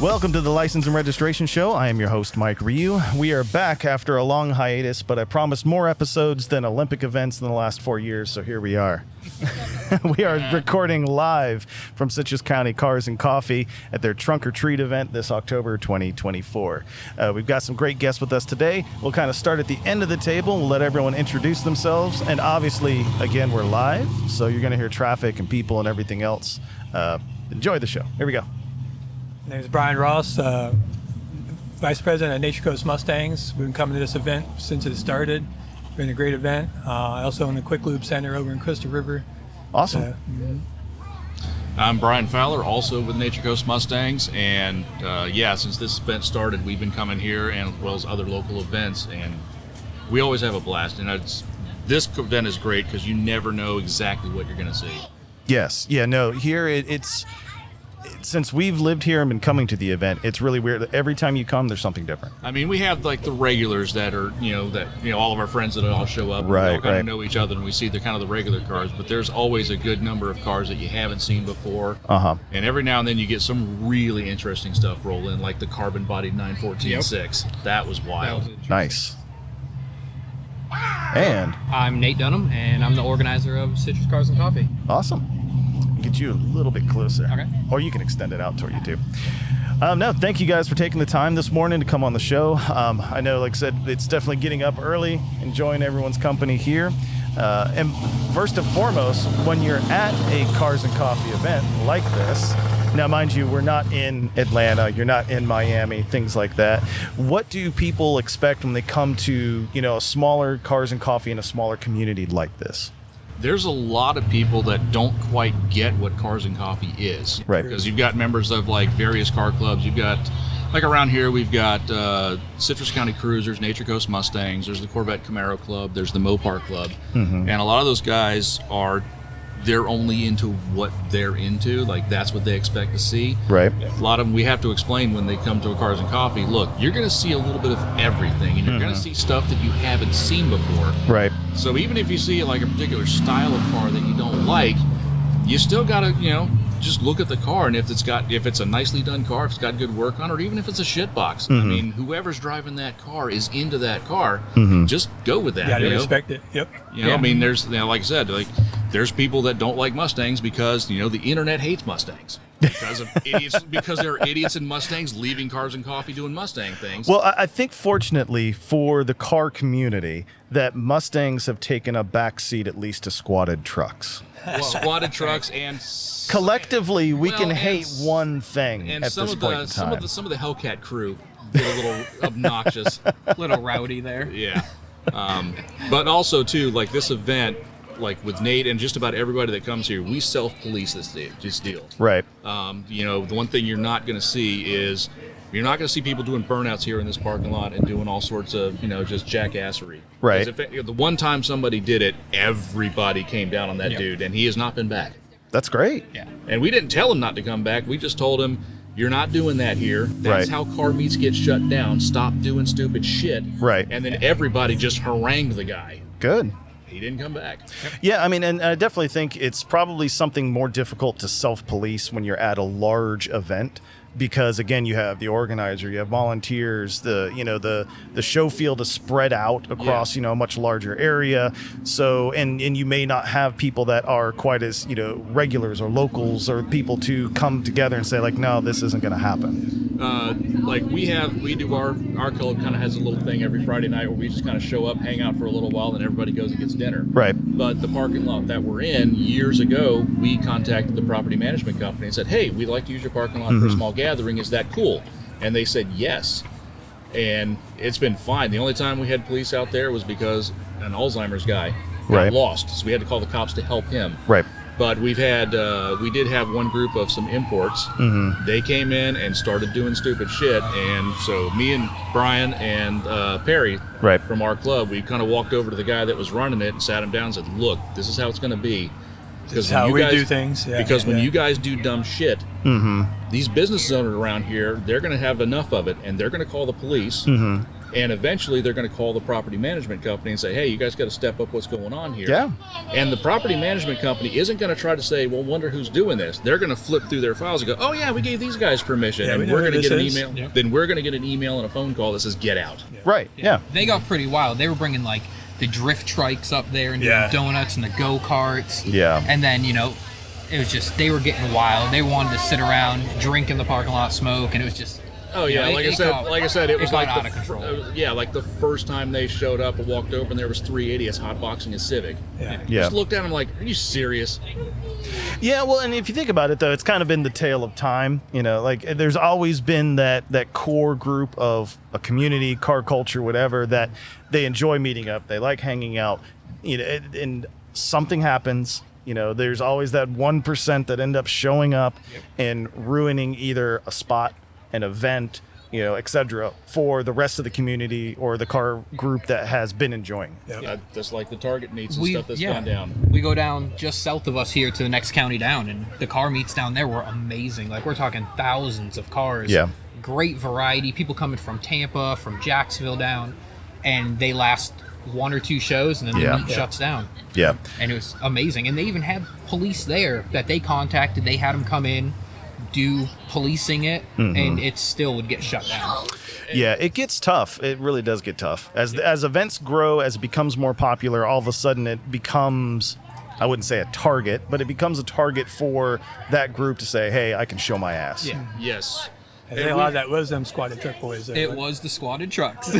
Welcome to the License and Registration Show. I am your host, Mike Ryu. We are back after a long hiatus, but I promised more episodes than Olympic events in the last 4 years, so here we are. We are recording live from Citrus County Cars and Coffee at their Trunk or Treat event this October 2024. We've got some great guests with us today. We'll kind of start at the end of the table. We'll let everyone introduce themselves. And obviously, again, we're live, so you're going to hear traffic and people and everything else. Enjoy the show. Here we go. My name is Brian Ross, Vice President at Nature Coast Mustangs. We've been coming to this event since it started. It's been a great event. I also own the Quick Lube Center over in Crystal River. Awesome. I'm Brian Fowler, also with Nature Coast Mustangs, and since this event started, we've been coming here and as well as other local events, and we always have a blast. And this event is great because you never know exactly what you're going to see. Yes. Yeah, no, here it's since we've lived here and been coming to the event, it's really weird that every time you come, there's something different. I mean, we have like the regulars that are, all of our friends that all show up. Right, we all kind of know each other, and we see the kind of the regular cars. But there's always a good number of cars that you haven't seen before. And every now and then you get some really interesting stuff roll in, like the carbon-bodied 914-6. That was wild. Nice. And I'm Nate Dunham, and I'm the organizer of Citrus Cars and Coffee. Awesome. Get you a little bit closer. Okay. Or you can extend it out toward you too. No, thank you guys for taking the time this morning to come on the show. I know, like I said, it's definitely getting up early, enjoying everyone's company here. And first and foremost, when you're at a Cars and Coffee event like this, now mind you, we're not in Atlanta, you're not in Miami, things like that. What do people expect when they come to, a smaller Cars and Coffee in a smaller community like this? There's a lot of people that don't quite get what Cars and Coffee is. Right. Because you've got members of like various car clubs. You've got, like around here, we've got Citrus County Cruisers, Nature Coast Mustangs. There's the Corvette Camaro Club. There's the Mopar Club. And a lot of those guys they're only into what they're into. Like, that's what they expect to see. Right. A lot of them, we have to explain when they come to a Cars and Coffee, look, you're going to see a little bit of everything, and you're going to see stuff that you haven't seen before. Right. So even if you see like a particular style of car that you don't like, you still got to, just look at the car, and if it's a nicely done car, if it's got good work on it, or even if it's a shit box. I mean, whoever's driving that car is into that car. Just go with that. You gotta respect it. Yep. I mean, there's, like I said, there's people that don't like Mustangs because, the internet hates Mustangs. Because of idiots, because there are idiots in Mustangs leaving Cars and Coffee doing Mustang things. Well, I think fortunately for the car community that Mustangs have taken a backseat at least to squatted trucks. Squatted trucks and collectively we can hate one thing and at this point in time. Some of the Hellcat crew get a little obnoxious, Little rowdy there. yeah. But also too, like this event, like with Nate and just about everybody that comes here, we self-police this deal. Right. The one thing you're not going to see is you're not going to see people doing burnouts here in this parking lot and doing all sorts of, just jackassery. Right. The one time somebody did it, everybody came down on that dude, and he has not been back. That's great. Yeah. And we didn't tell him not to come back. We just told him, you're not doing that here. That's how car meets get shut down. Stop doing stupid shit. Right. And then everybody just harangued the guy. Good. He didn't come back. Yeah, I mean, and I definitely think it's probably something more difficult to self-police when you're at a large event. Because again, you have the organizer, you have volunteers, the show field is spread out across a much larger area. So and you may not have people that are quite as regulars or locals or people to come together and say like, no, this isn't going to happen. Like we do our club kind of has a little thing every Friday night where we just kind of show up, hang out for a little while, and everybody goes and gets dinner. Right. But the parking lot that we're in years ago, we contacted the property management company and said, hey, we'd like to use your parking lot for a small gathering. Is that cool? And they said yes. And it's been fine. The only time we had police out there was because an Alzheimer's guy got lost. So we had to call the cops to help him. Right. But we did have one group of some imports. They came in and started doing stupid shit. And so me and Brian and Perry from our club, we kind of walked over to the guy that was running it and sat him down and said, look, this is how it's going to be. Because how we do things. Yeah, because when you guys do dumb shit, these business owners around here, they're going to have enough of it, and they're going to call the police. And eventually they're going to call the property management company and say, hey, you guys got to step up what's going on here. Yeah. And the property management company isn't going to try to say, well, wonder who's doing this. They're going to flip through their files and go, oh, yeah, we gave these guys permission. Yeah, and we're going to get an is. email. Yeah. Then we're going to get an email and a phone call that says, get out. Yeah. Right. Yeah. They got pretty wild. They were bringing like the drift trikes up there and doing donuts and the go-karts. Yeah. And then, it was just, they were getting wild. They wanted to sit around, drink in the parking lot, smoke, and it was just... Oh yeah, like I said, it was got like out of control. Like the first time they showed up and walked over, and there was 3 idiots hotboxing a Civic. Yeah. Just looked at them like, are you serious? Yeah, well, and if you think about it, though, it's kind of been the tale of time. Like there's always been that core group of a community, car culture, whatever, that they enjoy meeting up. They like hanging out. And something happens. There's always that 1% that end up showing up and ruining either a spot, an event, etc., for the rest of the community or the car group that has been enjoying. Yep. Just like the Target meets and stuff that's gone down. We go down just south of us here to the next county down, and the car meets down there were amazing. Like, we're talking thousands of cars. Yeah. Great variety. People coming from Tampa, from Jacksonville down, and they last 1 or 2 shows, and then the meet shuts down. Yeah. And it was amazing. And they even had police there that they contacted. They had them come in, do policing it, and it still would get shut down. Yeah, it gets tough. It really does get tough. As events grow, as it becomes more popular, all of a sudden it becomes, I wouldn't say a target, but it becomes a target for that group to say, hey, I can show my ass. Yeah. Yes. I think a lot of that was them squatted truck boys. There, It was the squatted trucks.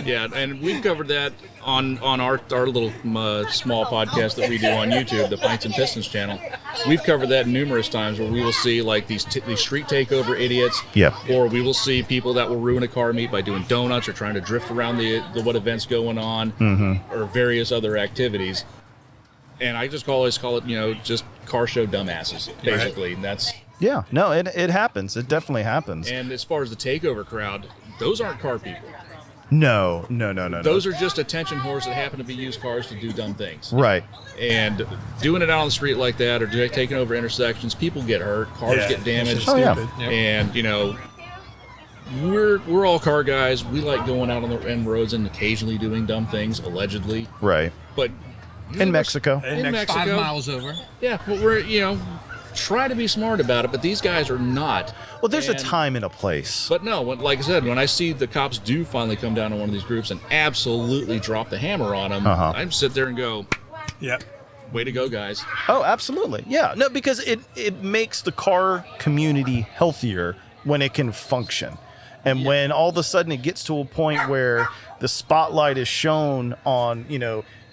Yeah, and we've covered that on our little small podcast that we do on YouTube, the Pints and Pistons channel. We've covered that numerous times where we will see like these street takeover idiots, or we will see people that will ruin a car meet by doing donuts or trying to drift around the what events going on, or various other activities. And I just always call it, just car show dumbasses, basically. Right. And that's... Yeah, no, it happens. It definitely happens. And as far as the takeover crowd, those aren't car people. No. Those are just attention whores that happen to be used cars to do dumb things. Right. And doing it out on the street like that, or taking over intersections, people get hurt, cars get damaged. Oh, yeah. And we're all car guys. We like going out on the end roads and occasionally doing dumb things, allegedly. Right. But In Mexico. In Mexico. 5 miles over. Yeah, but we're try to be smart about it, but these guys are not. Well, there's a time and a place. But no, like I said, when I see the cops do finally come down on one of these groups and absolutely drop the hammer on them, I sit there and go, Yep. way to go, guys. Oh, absolutely. Yeah. No, because it makes the car community healthier when it can function. And when all of a sudden it gets to a point where the spotlight is shown on,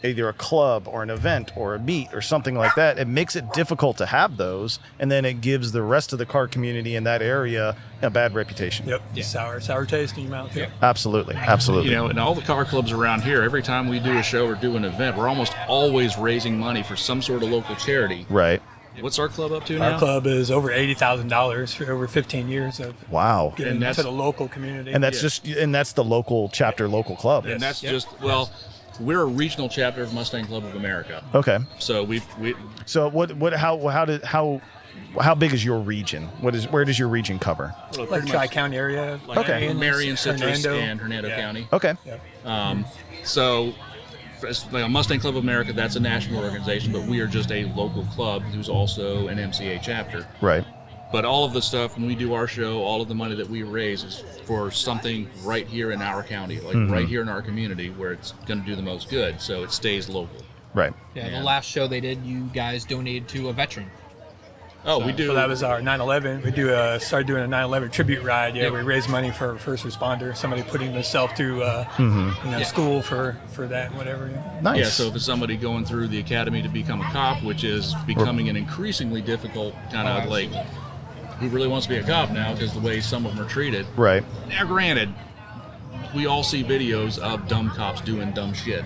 either a club or an event or a meet or something like that, it makes it difficult to have those, and then it gives the rest of the car community in that area a bad reputation. Yep. Sour taste in your mouth. Yep. Absolutely. And all the car clubs around here, every time we do a show or do an event, we're almost always raising money for some sort of local charity. Right. What's our club up to now? Our club is over $80,000 for over 15 years of Wow. getting to the local community. And that's that's the local chapter, local club. And that's we're a regional chapter of Mustang Club of America. Okay. So So how big is your region? Where does your region cover? like Tri-County area. Okay. Marion, Citrus, and Hernando County. Okay. So, Mustang Club of America, that's a national organization, but we are just a local club who's also an MCA chapter. Right. But all of the stuff, when we do our show, all of the money that we raise is for something right here in our county, like right here in our community where it's going to do the most good, so it stays local. Right. Yeah, the last show they did, you guys donated to a veteran. Oh, we do. So that was our 9/11. We started doing a 9/11 tribute ride. Yeah, we raised money for first responder. Somebody putting themselves through school for that and whatever. Nice. Yeah, so if it's somebody going through the academy to become a cop, which is becoming an increasingly difficult kind of like, who really wants to be a cop now because the way some of them are treated. Right. Now, granted, we all see videos of dumb cops doing dumb shit.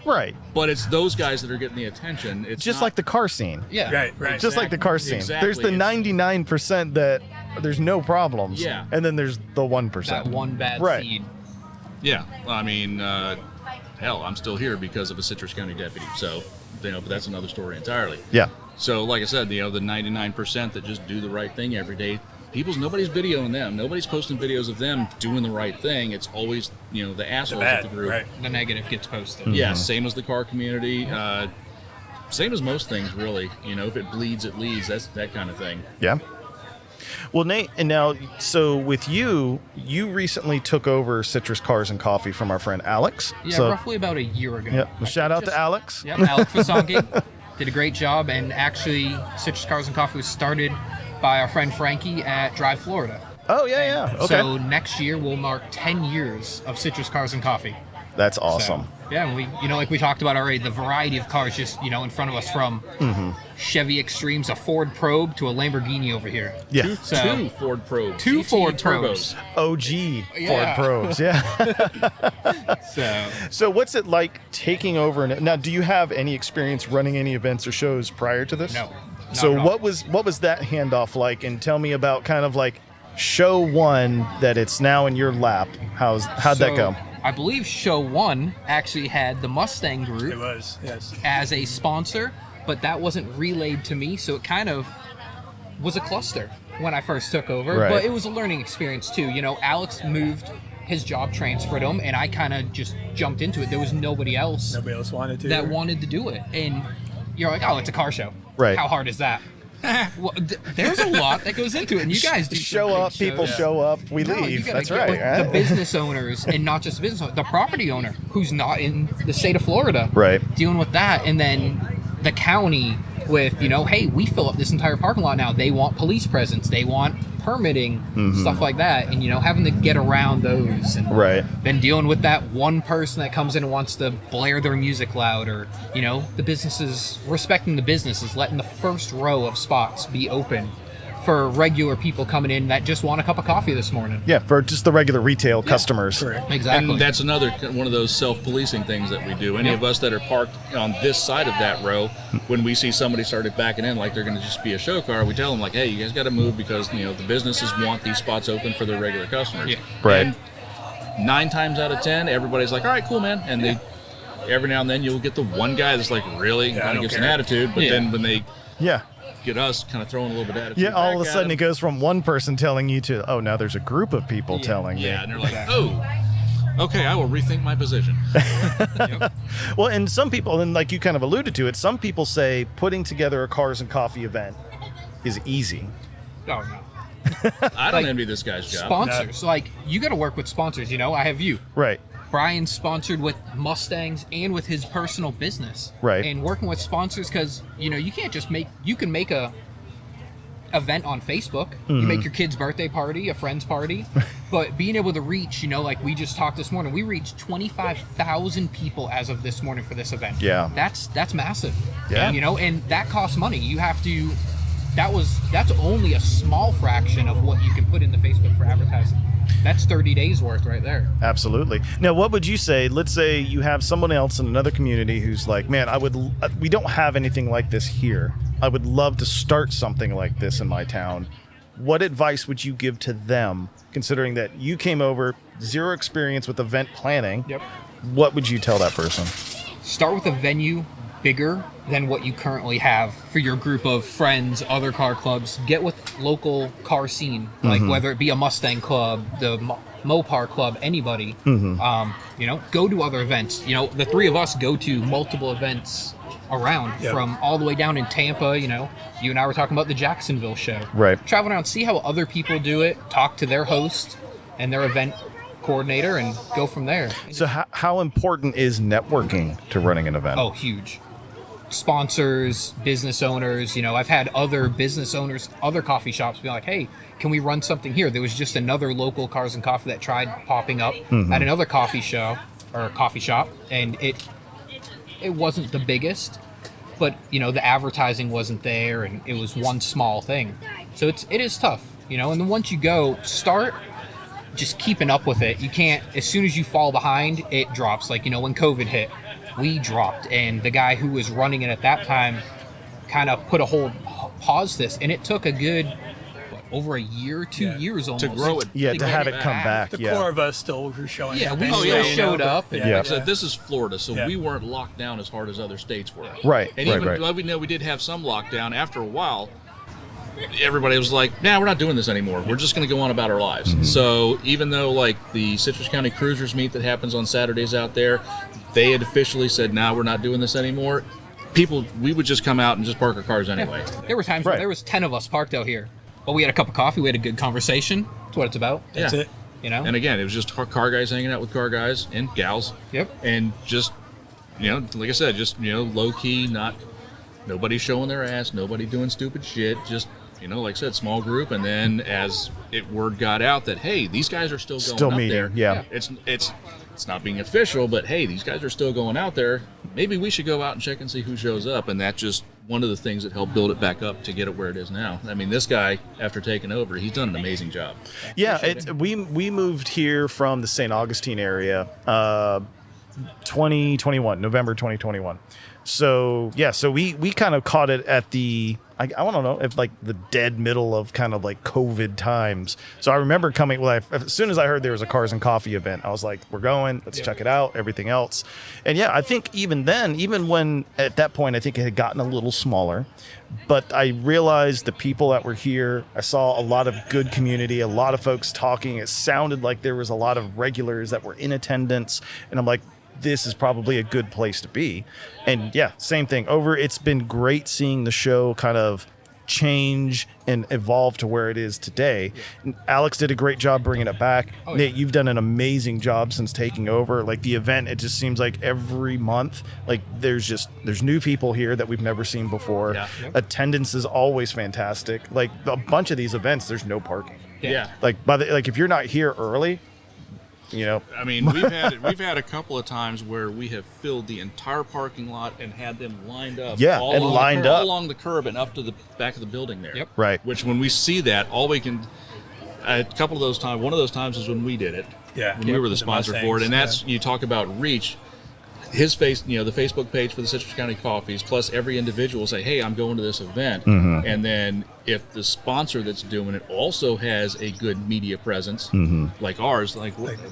Right. But it's those guys that are getting the attention. It's Just not, like the car scene. Yeah. Right. Just like the car scene. Exactly. There's the 99% that there's no problems. Yeah. And then there's the 1%. That one bad seed. Yeah. I mean, hell, I'm still here because of a Citrus County deputy. So, but that's another story entirely. Yeah. So, like I said, the 99% that just do the right thing every day, nobody's videoing them. Nobody's posting videos of them doing the right thing. It's always, the assholes of the group. Right. The negative gets posted. Yeah, same as the car community. Same as most things, really. If it bleeds, it leads. That's that kind of thing. Yeah. Well, Nate, and now, so with you recently took over Citrus Cars and Coffee from our friend Alex. Yeah, so, roughly about a year ago. Yeah. Well, shout out to Alex. Yep, Alex Fasonki did a great job, and actually, Citrus Cars and Coffee was started by our friend Frankie at Drive Florida. Oh, yeah. Okay. So next year we'll mark 10 years of Citrus Cars and Coffee. That's awesome. So, yeah, and we, like we talked about already, the variety of cars just, in front of us, from Chevy Extremes, a Ford Probe, to a Lamborghini over here. Yeah. Two Ford Probes. Two GT Ford turbos. Probes. OG Yeah. Ford Probes. Yeah. So what's it like taking over? Now, do you have any experience running any events or shows prior to this? No. So Not at all. what was that handoff like? And tell me about kind of like show one that it's now in your lap. How'd that go? I believe show one actually had the Mustang It group was, yes. as a sponsor, but that wasn't relayed to me, so it kind of was a cluster when I first took over. Right. But it was a learning experience too. Alex moved, his job transferred him, and I kind of just jumped into it. There was nobody else Nobody else wanted to. that wanted to do it, and you're like, oh, it's a car show. Right. How hard is that? Well, there's a lot that goes into it, and you guys do some show big up, people shows. show up, we No, you leave. gotta That's get right. with Right? The business owners, and not just the business owner, the property owner who's not in the state of Florida. Right. Dealing with that, and then the county with, hey, we fill up this entire parking lot now. They want police presence. They want permitting, stuff like that. And, having to get around those. And Right. then dealing with that one person that comes in and wants to blare their music loud, or, the businesses, respecting the businesses, letting the first row of spots be open for regular people coming in that just want a cup of coffee this morning. Yeah, for just the regular retail customers. Correct. Exactly. And that's another one of those self-policing things that we do. Any of us that are parked on this side of that row, when we see somebody started backing in like they're going to just be a show car, we tell them, like, hey, you guys got to move because, the businesses want these spots open for their regular customers. Yeah. Right. And 9 times out of 10, everybody's like, all right, cool, man. And they, every now and then you'll get the one guy that's like really Yeah, I kind of don't gets care. an attitude, but Yeah. then when they Yeah. get us kind of throwing a little bit of attitude Yeah, all of a back at sudden them, it goes from one person telling you to, oh, now there's a group of people telling me. yeah, and they're like, oh, okay, I will rethink my position. Well, and some people, and like you kind of alluded to it, some people say putting together a cars and coffee event is easy. Oh, no. I don't Like, envy this guy's job. Sponsors. Like, you got to work with sponsors. I have you. Right. Brian's sponsored with Mustangs and with his personal business. Right. And working with sponsors, because, you can't just you can make a event on Facebook. You make your kid's birthday party, a friend's party. But being able to reach, like we just talked this morning, we reached 25,000 people as of this morning for this event. Yeah. That's massive. Yeah. And that costs money. You have to, that's only a small fraction of what you can put into Facebook for advertising. That's 30 days worth right there. Absolutely. Now, what would you say? Let's say you have someone else in another community who's like, man, we don't have anything like this here. I would love to start something like this in my town. What advice would you give to them, considering that you came over, zero experience with event planning? Yep. What would you tell that person? Start with a venue bigger than what you currently have for your group of friends, other car clubs. Get with local car scene, like whether it be a Mustang club, the Mopar club, anybody. Go to other events. The three of us go to multiple events around, from all the way down in Tampa. You and I were talking about the Jacksonville show. Right. Travel around, see how other people do it, talk to their host and their event coordinator, and go from there. So how important is networking to running an event? Oh, huge. Sponsors, business owners. I've had other business owners, other coffee shops be like, hey, can we run something here? There was just another local cars and coffee that tried popping up at another coffee shop, and it wasn't the biggest, but the advertising wasn't there, and it was one small thing. So it is tough, and then once you go, start just keeping up with it. You can't, as soon as you fall behind, it drops. Like, when COVID hit, we dropped, and the guy who was running it at that time kind of put a hold, pause this, and it took a good over a year, 2 years almost. To grow it. Yeah, to get have it come back. The Yeah. core of us still were showing Yeah, up. we Oh, still yeah. showed up. And, Yeah. Like I said, this is Florida, so Yeah. we weren't locked down as hard as other states were. Right, And right, even right. though we know we did have some lockdown, after a while, everybody was like, nah, we're not doing this anymore. We're just going to go on about our lives. Mm-hmm. So even though like the Citrus County Cruisers meet that happens on Saturdays out there, they had officially said, nah, we're not doing this anymore. We would just come out and just park our cars anyway. There were times Right. where there was 10 of us parked out here. But we had a cup of coffee. We had a good conversation. That's what it's about. That's Yeah. it. You know? And again, it was just car guys hanging out with car guys and gals. Yep. And just, like I said, just, low key, nobody showing their ass, nobody doing stupid shit. Just, like I said, small group. And then as word got out that, hey, these guys are still going Still up meeting, there. yeah. It's not being official, but hey, these guys are still going out there. Maybe we should go out and check and see who shows up. And that's just one of the things that helped build it back up to get it where it is now. I mean, this guy, after taking over, he's done an amazing job. Yeah, we moved here from the St. Augustine area, 2021, November 2021. So yeah, so we kind of caught it at the I don't know if like the dead middle of kind of like COVID times. So I remember coming as soon as I heard there was a Cars and Coffee event, I was like, we're going, let's check it out, everything else. And yeah, I think even then, even when at that point, I think it had gotten a little smaller, but I realized the people that were here, I saw a lot of good community, a lot of folks talking. It sounded like there was a lot of regulars that were in attendance. And I'm like, this is probably a good place to be. And yeah, same thing. It's been great seeing the show kind of change and evolve to where it is today. And Alex did a great job bringing it back. Oh, Nate, you've done an amazing job since taking over. Like the event, it just seems like every month, like there's new people here that we've never seen before. Yeah. Yep. Attendance is always fantastic. Like a bunch of these events, there's no parking. Yeah. Like if you're not here early, I mean, we've had a couple of times where we have filled the entire parking lot and had them lined up. Yeah, all and along lined the curb, up. all along the curb and up to the back of the building there. Yep. Right. Which when we see that, all we can. A couple of those times. One of those times is when we did it. Yeah. When we were the The sponsor for it, Mustangs, and that's you talk about reach. His the Facebook page for the Citrus County Coffees, plus every individual say, hey, I'm going to this event. Mm-hmm. And then if the sponsor that's doing it also has a good media presence, Mm-hmm. like ours,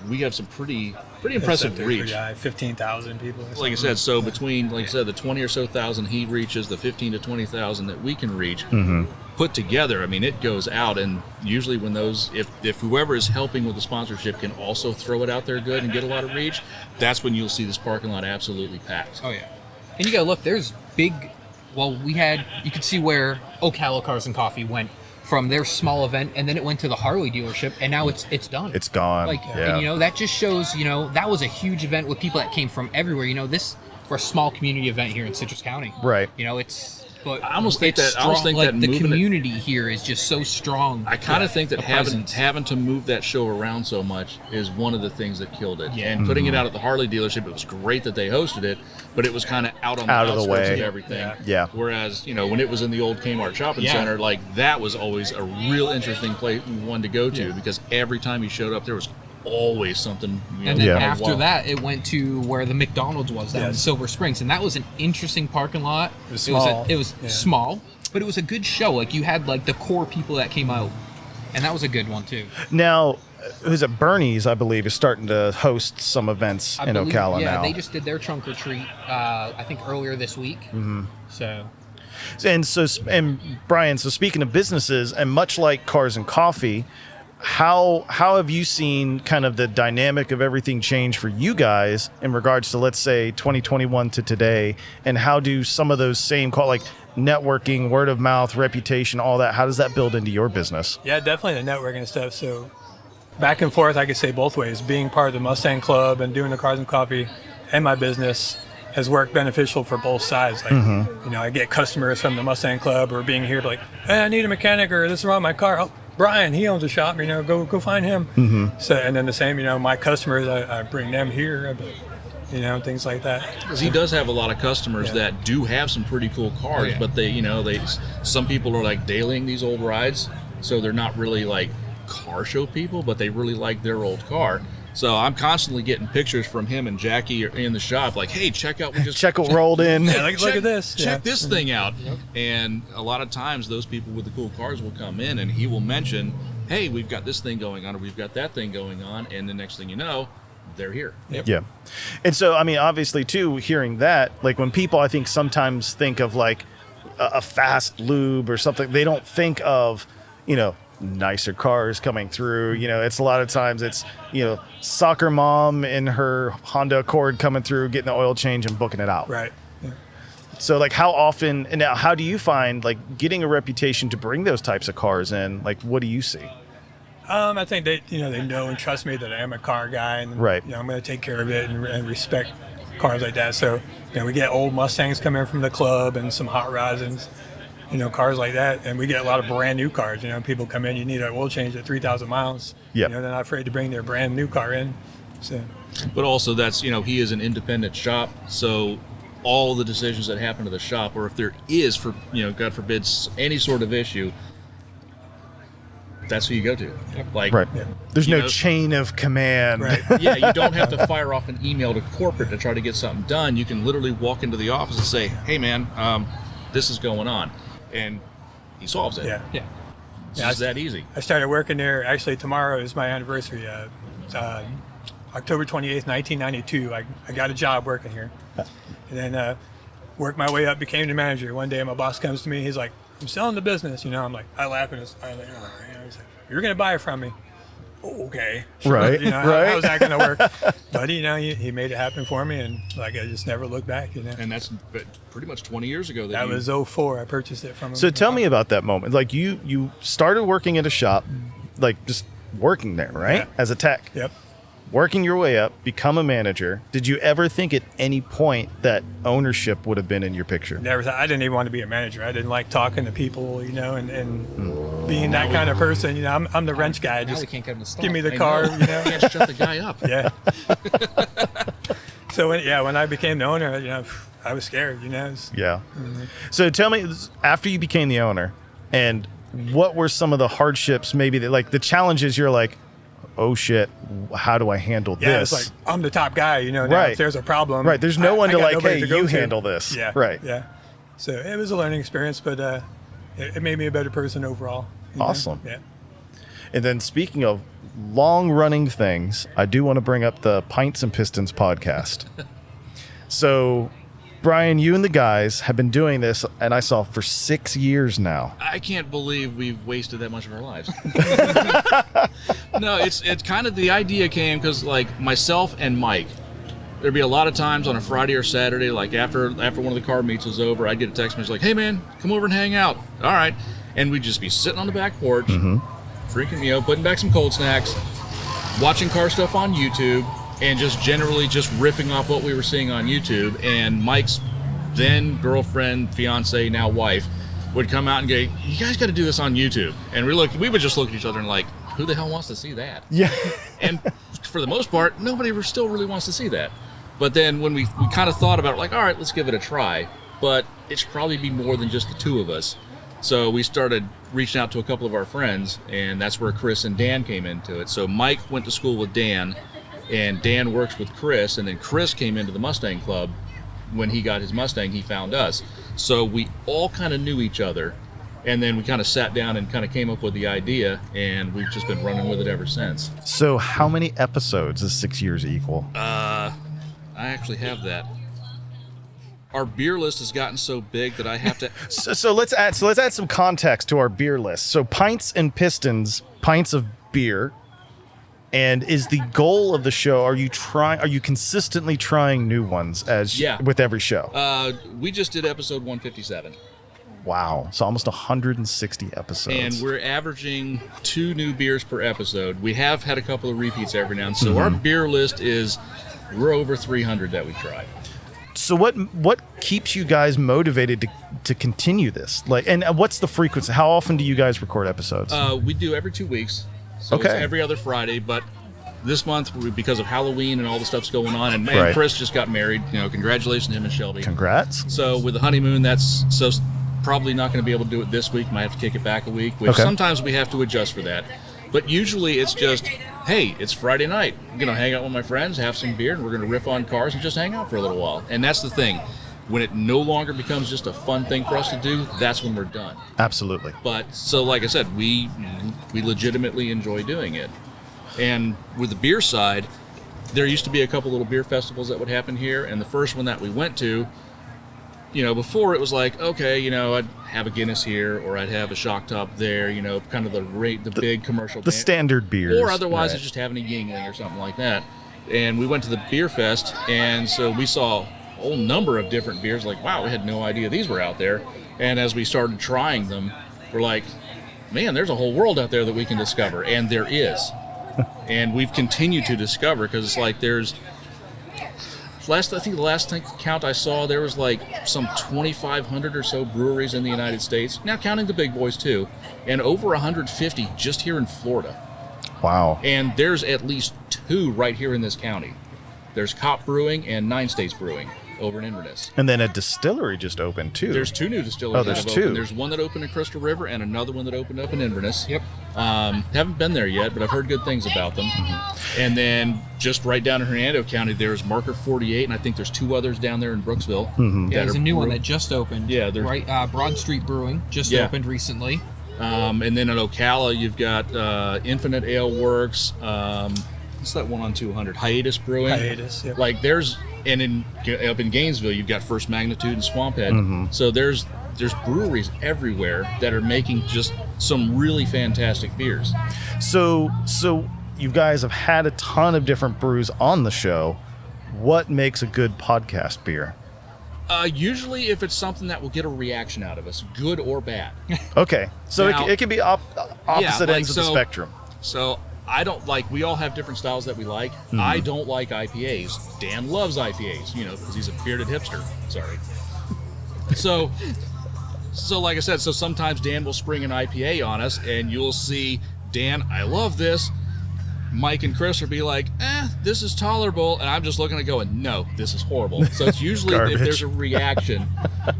we have some pretty impressive reach. 15,000 people. Or Like I said, so between, like I said, the 20 or so thousand he reaches, the 15 to 20,000 that we can reach, put together, I mean, it goes out. And usually when if whoever is helping with the sponsorship can also throw it out there good and get a lot of reach, that's when you'll see this parking lot absolutely packed. Oh, yeah. And you gotta look, there's big, you could see where Ocala Cars and Coffee went from their small event, and then it went to the Harley dealership, and now it's done. it's gone. And that just shows, that was a huge event with people that came from everywhere. For a small community event here in Citrus County. Right. But I almost think it's that- I almost strong, think that the moving it- community here is just so strong. I kind of think that a presence. having to move that show around so much is one of the things that killed it. Yeah. And putting it out at the Harley dealership, it was great that they hosted it, but it was kind of out on the Out of the outskirts way. of everything. Yeah. Whereas, when it was in the old Kmart shopping Yeah. center, like that was always a real interesting place one to go to because every time you showed up, there was always something. And then Yeah. after wow. that, it went to where the McDonald's was down in Yes. Silver Springs, and that was an interesting parking lot. It was small. It was Yeah. small, but it was a good show. Like you had the core people that came out, and that was a good one too. Now, who's it? Bernie's, I believe, is starting to host some events I in believe- Ocala yeah, now. they just did their trunk or treat. I think earlier this week. Mm-hmm. So And Brian, so speaking of businesses, and much like Cars and Coffee, how have you seen kind of the dynamic of everything change for you guys in regards to, let's say, 2021 to today, and how do some of those same networking, word of mouth, reputation, all that, how does that build into your business? Yeah, definitely the networking and stuff. So back and forth, I could say both ways. Being part of the Mustang Club and doing the Cars and Coffee and my business has worked beneficial for both sides. Like, I get customers from the Mustang Club or being here like, hey, I need a mechanic or this is wrong with my car. Oh, Brian, he owns a shop, go find him. So, and then the same, my customers, I bring them here, things like that. Because he does have a lot of customers that do have some pretty cool cars, Oh, yeah. but some people are like dailying these old rides, so they're not really like car show people, but they really like their old car. So I'm constantly getting pictures from him and Jackie in the shop, like, hey, check out, Check what rolled in. Yeah, look at this. Check this thing out. And a lot of times those people with the cool cars will come in and he will mention, hey, we've got this thing going on or we've got that thing going on. And the next thing you know, they're here. Yeah. And so, I mean, obviously, too, hearing that, like when people, I think, sometimes think of like a fast lube or something, they don't think of, nicer cars coming through. It's a lot of times it's, soccer mom in her Honda Accord coming through, getting the oil change and booking it out. Right. Yeah. So like how often, and now how do you find like getting a reputation to bring those types of cars in? Like, what do you see? I think they know and trust me that I am a car guy, and right. I'm going to take care of it and respect cars like that. So, we get old Mustangs come in from the club and some hot rods and, cars like that. And we get a lot of brand new cars. People come in, you need an oil change at 3,000 miles. Yeah. They're not afraid to bring their brand new car in. So. But also that's, he is an independent shop. So all the decisions that happen to the shop, or if there is, for God forbid, any sort of issue, that's who you go to. Like, right. Yeah. There's no chain of command. Right. Yeah, you don't have to fire off an email to corporate to try to get something done. You can literally walk into the office and say, hey, man, this is going on. And he solves it. Yeah. Yeah. It's just that easy. I started working there. Actually, tomorrow is my anniversary. October 28th, 1992. I got a job working here. And then worked my way up, became the manager. One day my boss comes to me. He's like, I'm selling the business. I'm like, I laugh and he's like, he's like, you're going to buy it from me. Oh, okay. Sure. Right. Right. How's that going to work? But, he made it happen for me. And I just never looked back, And that's pretty much 20 years ago. That was 2004. I purchased it from him. So tell me about that moment. Like you started working at a shop, like just working there, right? Yeah. As a tech. Yep. Working your way up, become a manager. Did you ever think at any point that ownership would have been in your picture? Never thought. I didn't even want to be a manager. I didn't like talking to people, and being that kind of person. I'm the wrench guy. Now we Just can't get him to stop. give me the car. You can't shut the guy up. Yeah. So when I became the owner, I was scared. Yeah. Mm-hmm. So tell me, after you became the owner, and what were some of the hardships, maybe that, like the challenges you're like, oh shit, how do I handle Yeah, this? it's like I'm the top guy. Now Right. if there's a problem, Right. There's no one I to got like, nobody hey, to go you to. handle this. Yeah. Right. Yeah. So it was a learning experience, but it made me a better person overall. Awesome. Yeah. And then speaking of long-running things, I do want to bring up the Pints and Pistons podcast. So, Brian, you and the guys have been doing this, and I saw for 6 years now. I can't believe we've wasted that much of our lives. No, it's kind of the idea came because like myself and Mike, there'd be a lot of times on a Friday or Saturday, like after one of the car meets was over, I'd get a text message like, hey man, come over and hang out. All right. And we'd just be sitting on the back porch, drinking, putting back some cold snacks, watching car stuff on YouTube, and just generally just riffing off what we were seeing on YouTube. And Mike's then girlfriend, fiance, now wife, would come out and go, you guys got to do this on YouTube. And we would just look at each other and like, who the hell wants to see that? Yeah. And for the most part, nobody still really wants to see that. But then when we kind of thought about it, like, all right, let's give it a try. But it should probably be more than just the two of us. So we started reaching out to a couple of our friends, and that's where Chris and Dan came into it. So Mike went to school with Dan, and Dan works with Chris, and then Chris came into the Mustang Club. When he got his Mustang, he found us. So we all kind of knew each other, and then we kind of sat down and kind of came up with the idea, and we've just been running with it ever since. So how many episodes does 6 years equal? I actually have that. Our beer list has gotten so big that I have to. So let's add some context to our beer list. So Pints and Pistons, pints of beer. And is the goal of the show, are you consistently trying new ones with every show? We just did episode 157. Wow. So almost 160 episodes. And we're averaging 2 new beers per episode. We have had a couple of repeats every now and then. So our beer list we're over 300 that we tried. So what keeps you guys motivated to continue this? Like, and what's the frequency? How often do you guys record episodes? We do every 2 weeks. So it's every other Friday, but this month, because of Halloween and all the stuff's going on, and man, Chris just got married. Congratulations to him and Shelby. Congrats. So with the honeymoon, that's probably not going to be able to do it this week. Might have to kick it back a week, which sometimes we have to adjust for that. But usually it's just hey, it's Friday night. I'm going to hang out with my friends, have some beer, and we're going to riff on cars and just hang out for a little while. And that's the thing. When it no longer becomes just a fun thing for us to do, that's when we're done. Absolutely. But so, like I said, we legitimately enjoy doing it. And with the beer side, there used to be a couple little beer festivals that would happen here. And the first one that we went to, before it was like, okay, I'd have a Guinness here, or I'd have a Shock Top there, kind of the big commercial. The standard beers. Or otherwise, right. it's just having a Yingling or something like that. And we went to the beer fest, and so we saw a whole number of different beers. Like, wow, we had no idea these were out there. And as we started trying them, we're like, man, there's a whole world out there that we can discover. And there is. And we've continued to discover, because it's like I think the last count I saw, there was like some 2,500 or so breweries in the United States, now counting the big boys too, and over 150 just here in Florida. Wow. And there's at least 2 right here in this county. There's Cop Brewing and 9 States Brewing over in Inverness. And then a distillery just opened too. There's 2 new distilleries. Oh, there's that have 2. Opened. There's one that opened in Crystal River and another one that opened up in Inverness. Yep. Haven't been there yet, but I've heard good things about them. Mm-hmm. And then just right down in Hernando County, there's Marker 48, and I think there's 2 others down there in Brooksville. Mm-hmm. Yeah, there's a new one that just opened. Yeah, right. Broad Street Brewing just opened recently. And then in Ocala, you've got Infinite Ale Works. What's that one on 200? Hiatus Brewing. Hiatus, yep. Like up in Gainesville, you've got First Magnitude and Swamphead. Mm-hmm. So there's breweries everywhere that are making just some really fantastic beers. So you guys have had a ton of different brews on the show. What makes a good podcast beer? Usually, if it's something that will get a reaction out of us, good or bad. Okay, so Now, it can be opposite ends of the spectrum. So I don't like. We all have different styles that we like. Mm-hmm. I don't like IPAs. Dan loves IPAs, because he's a bearded hipster. Sorry. So like I said, so sometimes Dan will spring an IPA on us, and you'll see Dan, I love this. Mike and Chris will be like, this is tolerable, and I'm just looking at it going, no, this is horrible. So it's usually if there's a reaction.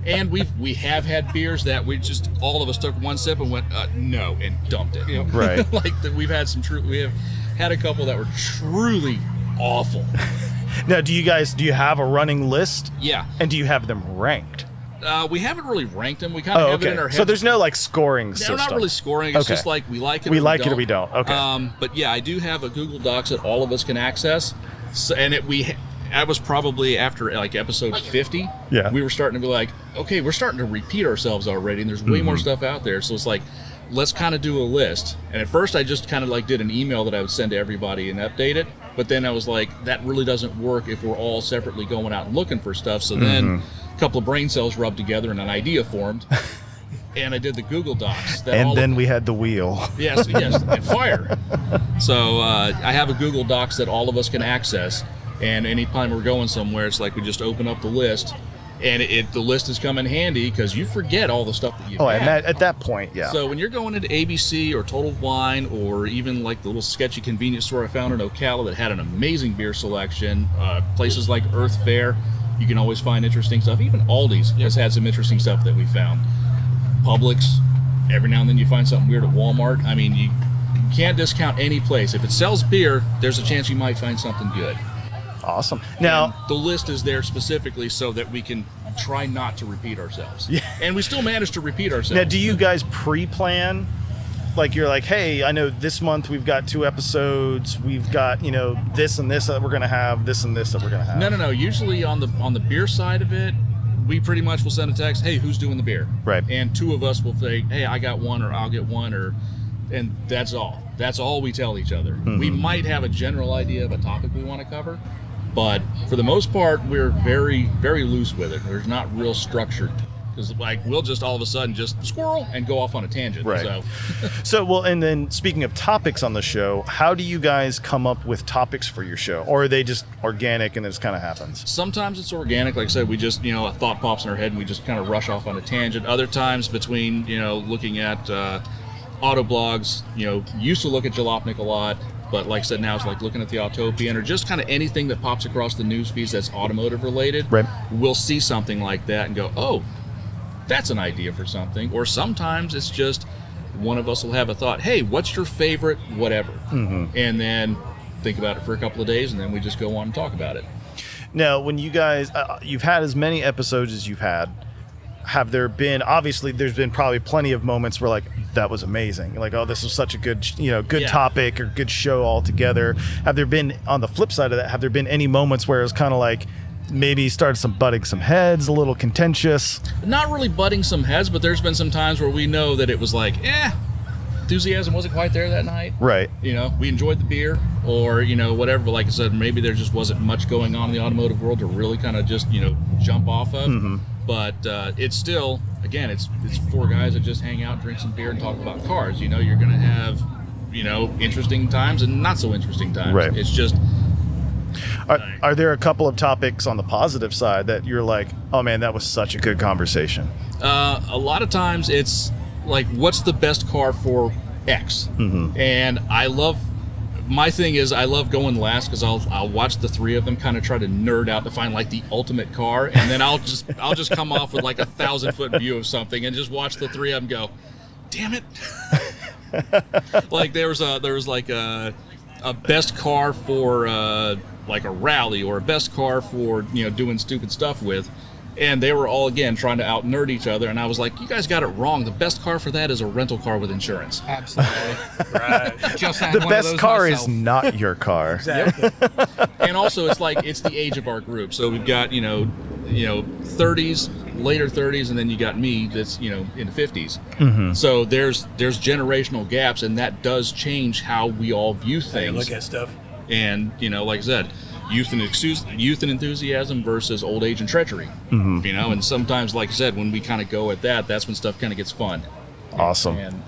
And we have had beers that we just, all of us took one sip and went, no, and dumped it. Right. We have had a couple that were truly awful. Now, do you have a running list? Yeah. And do you have them ranked? We haven't really ranked them. We kind of have it in our head. So there's no scoring system. No, not really scoring. It's just like we like it. We like it or we don't. Okay. But yeah, I do have a Google Docs that all of us can access. So, and that was probably after like episode 50. Yeah. We were starting to be like, okay, we're starting to repeat ourselves already, and there's way more stuff out there. So it's like, let's kind of do a list. And at first, I just kind of like did an email that I would send to everybody and update it. But then I was like, that really doesn't work if we're all separately going out and looking for stuff. So then a couple of brain cells rubbed together and an idea formed. And I did the Google Docs. And then we had the wheel. Yes, and fire. So I have a Google Docs that all of us can access. And anytime we're going somewhere, it's like we just open up the list. And the list has come in handy because you forget all the stuff that you've had. At that point, yeah. So when you're going into ABC or Total Wine or even like the little sketchy convenience store I found in Ocala that had an amazing beer selection, places like Earth Fare, you can always find interesting stuff. Even Aldi's has had some interesting stuff that we found. Publix, every now and then you find something weird at Walmart. I mean, you can't discount any place. If it sells beer, there's a chance you might find something good. Awesome. Now, and the list is there specifically so that we can try not to repeat ourselves. Yeah. And we still manage to repeat ourselves. Now, do you guys pre-plan? Like, you're like, hey, I know this month we've got 2 episodes. We've got, this and this that we're going to have, this and this that we're going to have. No. Usually on the beer side of it, we pretty much will send a text, hey, who's doing the beer? Right. And 2 of us will say, hey, I got one, or I'll get one, and that's all. That's all we tell each other. Mm-hmm. We might have a general idea of a topic we want to cover, but for the most part, we're very, very loose with it. There's not real structured. Because we'll just all of a sudden just squirrel and go off on a tangent. Right. So, and then speaking of topics on the show, how do you guys come up with topics for your show? Or are they just organic and it just kind of happens? Sometimes it's organic. Like I said, we just, a thought pops in our head and we just kind of rush off on a tangent. Other times between, looking at auto blogs, used to look at Jalopnik a lot. But like I said, now it's like looking at the Autopian or just kind of anything that pops across the news feeds that's automotive related. Right. We'll see something like that and go, oh, that's an idea for something. Or sometimes it's just, one of us will have a thought, hey, what's your favorite whatever? And then think about it for a couple of days, and then we just go on and talk about it. Now, when you guys, you've had as many episodes as you've had, have there been, obviously there's been probably plenty of moments where like, that was amazing. Like, oh, this was such a good, good topic or good show altogether. Have there been, on the flip side of that, have there been any moments where it was kind of like, maybe started butting some heads, a little contentious? Not really butting some heads, but there's been some times where we know that it was like, enthusiasm wasn't quite there that night. Right. We enjoyed the beer, or, whatever. But like I said, maybe there just wasn't much going on in the automotive world to really kind of just, jump off of. But it's still, again, it's four guys that just hang out, drink some beer, and talk about cars. You're going to have, interesting times and not so interesting times. Right. It's just... Are there a couple of topics on the positive side that you're like, oh man, that was such a good conversation? A lot of times it's like, what's the best car for X? And my thing is, I love going last because I'll watch the three of them kind of try to nerd out to find like the ultimate car, and then I'll just come off with like a 1,000-foot view of something and just watch the three of them go, damn it. Like there was like a best car for like a rally, or a best car for doing stupid stuff with, and they were all again trying to out nerd each other, and I was like, you guys got it wrong. The best car for that is a rental car with insurance. Absolutely. Right. Just had The one best of those car myself. is not your car. Exactly. And also it's like, it's the age of our group, so we've got 30s, later 30s, and then you got me that's in the 50s. So there's generational gaps, and that does change how we all view How you things. look at stuff. And like I said, youth and enthusiasm versus old age and treachery. And sometimes, like I said, when we kind of go at that, that's when stuff kind of gets fun. Awesome. And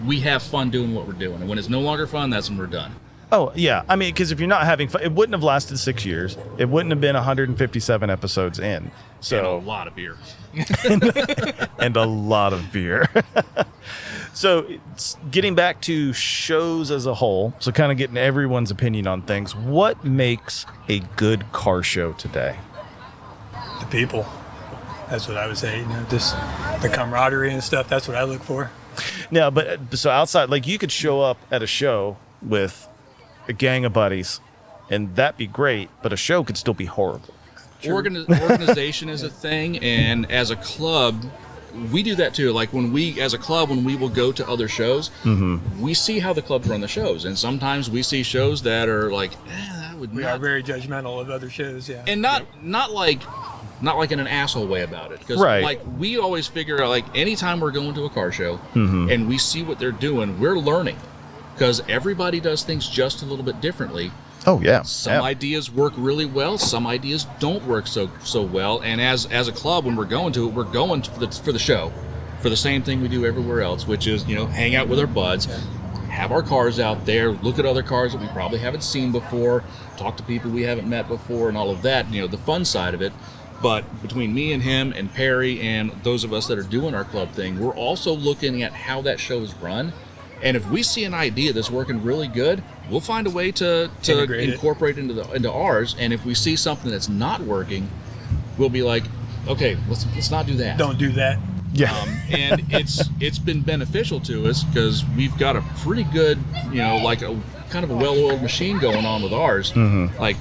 we have fun doing what we're doing, and when it's no longer fun, that's when we're done. Oh yeah, I mean, because if you're not having fun, it wouldn't have lasted 6 years. It wouldn't have been 157 episodes in. So And a lot of beer. and a lot of beer. So getting back to shows as a whole, so kind of getting everyone's opinion on things, what makes a good car show today? The people. That's what I would say. Just the camaraderie and stuff. That's what I look for. No, but so outside, like you could show up at a show with a gang of buddies and that'd be great, but a show could still be horrible. Organization is a thing, and as a club, we do that too. Like when we will go to other shows, we see how the clubs run the shows, and sometimes we see shows that are like, that would We not. are very judgmental of other shows, yeah. And not like in an asshole way about it, because Right. like we always figure out, like anytime we're going to a car show and we see what they're doing, we're learning, because everybody does things just a little bit differently. Oh yeah. Some ideas work really well, some ideas don't work so well, and as a club, when we're going to it, we're going for the show, for the same thing we do everywhere else, which is hang out with our buds, have our cars out there, look at other cars that we probably haven't seen before, talk to people we haven't met before, and all of that, the fun side of it. But between me and him and Perry and those of us that are doing our club thing, we're also looking at how that show is run. And if we see an idea that's working really good, we'll find a way to incorporate into ours. And if we see something that's not working, we'll be like, okay, let's not do that. Don't do that. Yeah. And it's been beneficial to us, because we've got a pretty good, like a kind of a well-oiled machine going on with ours. Like,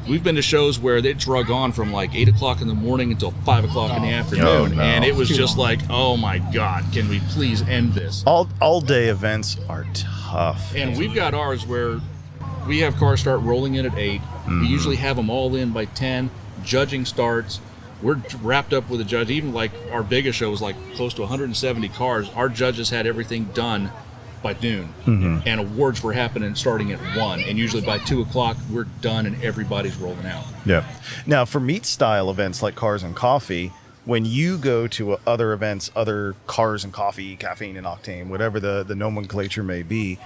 we've been to shows where they drug on from like 8 o'clock in the morning until 5 o'clock in the afternoon. Oh, no. And it was Too just long. like, oh my God, can we please end this? All day events are tough. And we've got ours where we have cars start rolling in at 8. We usually have them all in by 10. Judging starts. We're wrapped up with a judge. Even like our biggest show was like close to 170 cars. Our judges had everything done by noon, and awards were happening starting at 1, and usually by 2 o'clock we're done and everybody's rolling out. Yeah. Now, for meat style events like Cars and Coffee, when you go to other events, other Cars and Coffee, Caffeine and Octane, whatever the nomenclature may be,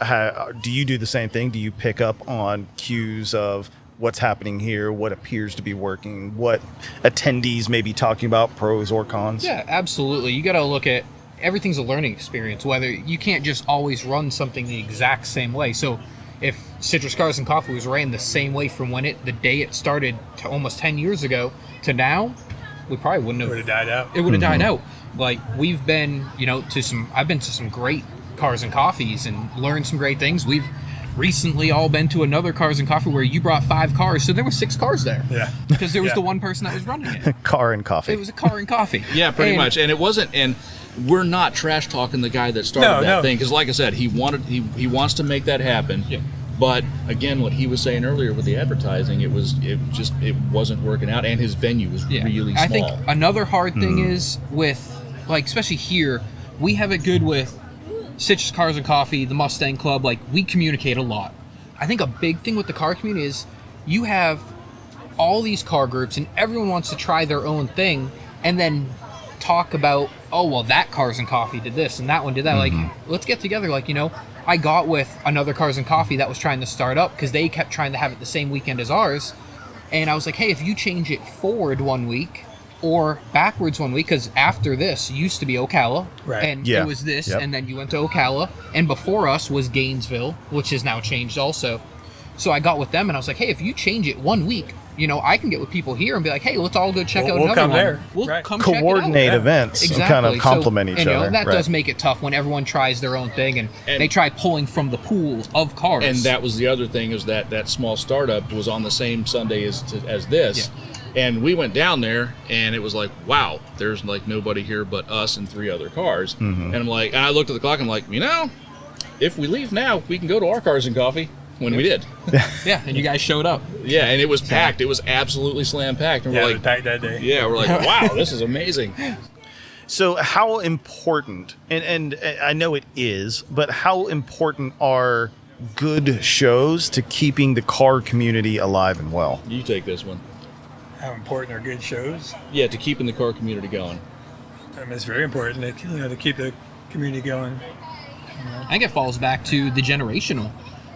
do you do the same thing? Do you pick up on cues of what's happening here, what appears to be working, what attendees may be talking about, pros or cons? Yeah, absolutely. You got to look at everything's a learning experience. Whether you can't just always run something the exact same way. So if Citrus Cars and Coffee was ran the same way from the day it started to almost 10 years ago to now, we probably wouldn't have. Would have died out. It would have died out. Like, we've been, I've been to some great Cars and Coffees and learned some great things. We've recently all been to another Cars and Coffee where you brought 5 cars, so there were 6 cars there. Yeah. Because there was the one person that was running it. Car and coffee. It was a car and coffee. Yeah, pretty much. And it wasn't, and we're not trash talking the guy that started that thing, because like I said, he wants to make that happen. Yeah. But again, what he was saying earlier with the advertising, it wasn't working out, and his venue was really small. I think another hard thing is with, like, especially here, we have it good with Citrus Cars and Coffee, the Mustang Club. Like, we communicate a lot. I think a big thing with the car community is you have all these car groups and everyone wants to try their own thing and then talk about, oh, well, that Cars and Coffee did this and that one did that. Like, let's get together. Like, I got with another Cars and Coffee that was trying to start up because they kept trying to have it the same weekend as ours. And I was like, hey, if you change it forward one week or backwards one week, because after this used to be Ocala, Right. and it was this, and then you went to Ocala, and before us was Gainesville, which has now changed also. So I got with them, and I was like, hey, if you change it one week, I can get with people here and be like, hey, let's all go check out We'll another come one. there. We'll Right. come check it out. Coordinate events and kind of complement each other. That does make it tough when everyone tries their own thing, and they try pulling from the pool of cars. And that was the other thing, is that small startup was on the same Sunday as this. Yeah. And we went down there, and it was like, wow, there's like nobody here but us and 3 other cars. And I'm like, and I looked at the clock, I'm like, if we leave now, we can go to our Cars and Coffee. When we did. Yeah, and you guys showed up. Yeah, and it was packed. It was absolutely slam packed. And Yeah, we're it like, was packed that day. yeah, we're like, wow, this is amazing. So how important, and I know it is, but how important are good shows to keeping the car community alive and well? You take this one. How important are good shows? Yeah, to keeping the car community going. It's very important to keep the community going. I think it falls back to the generational.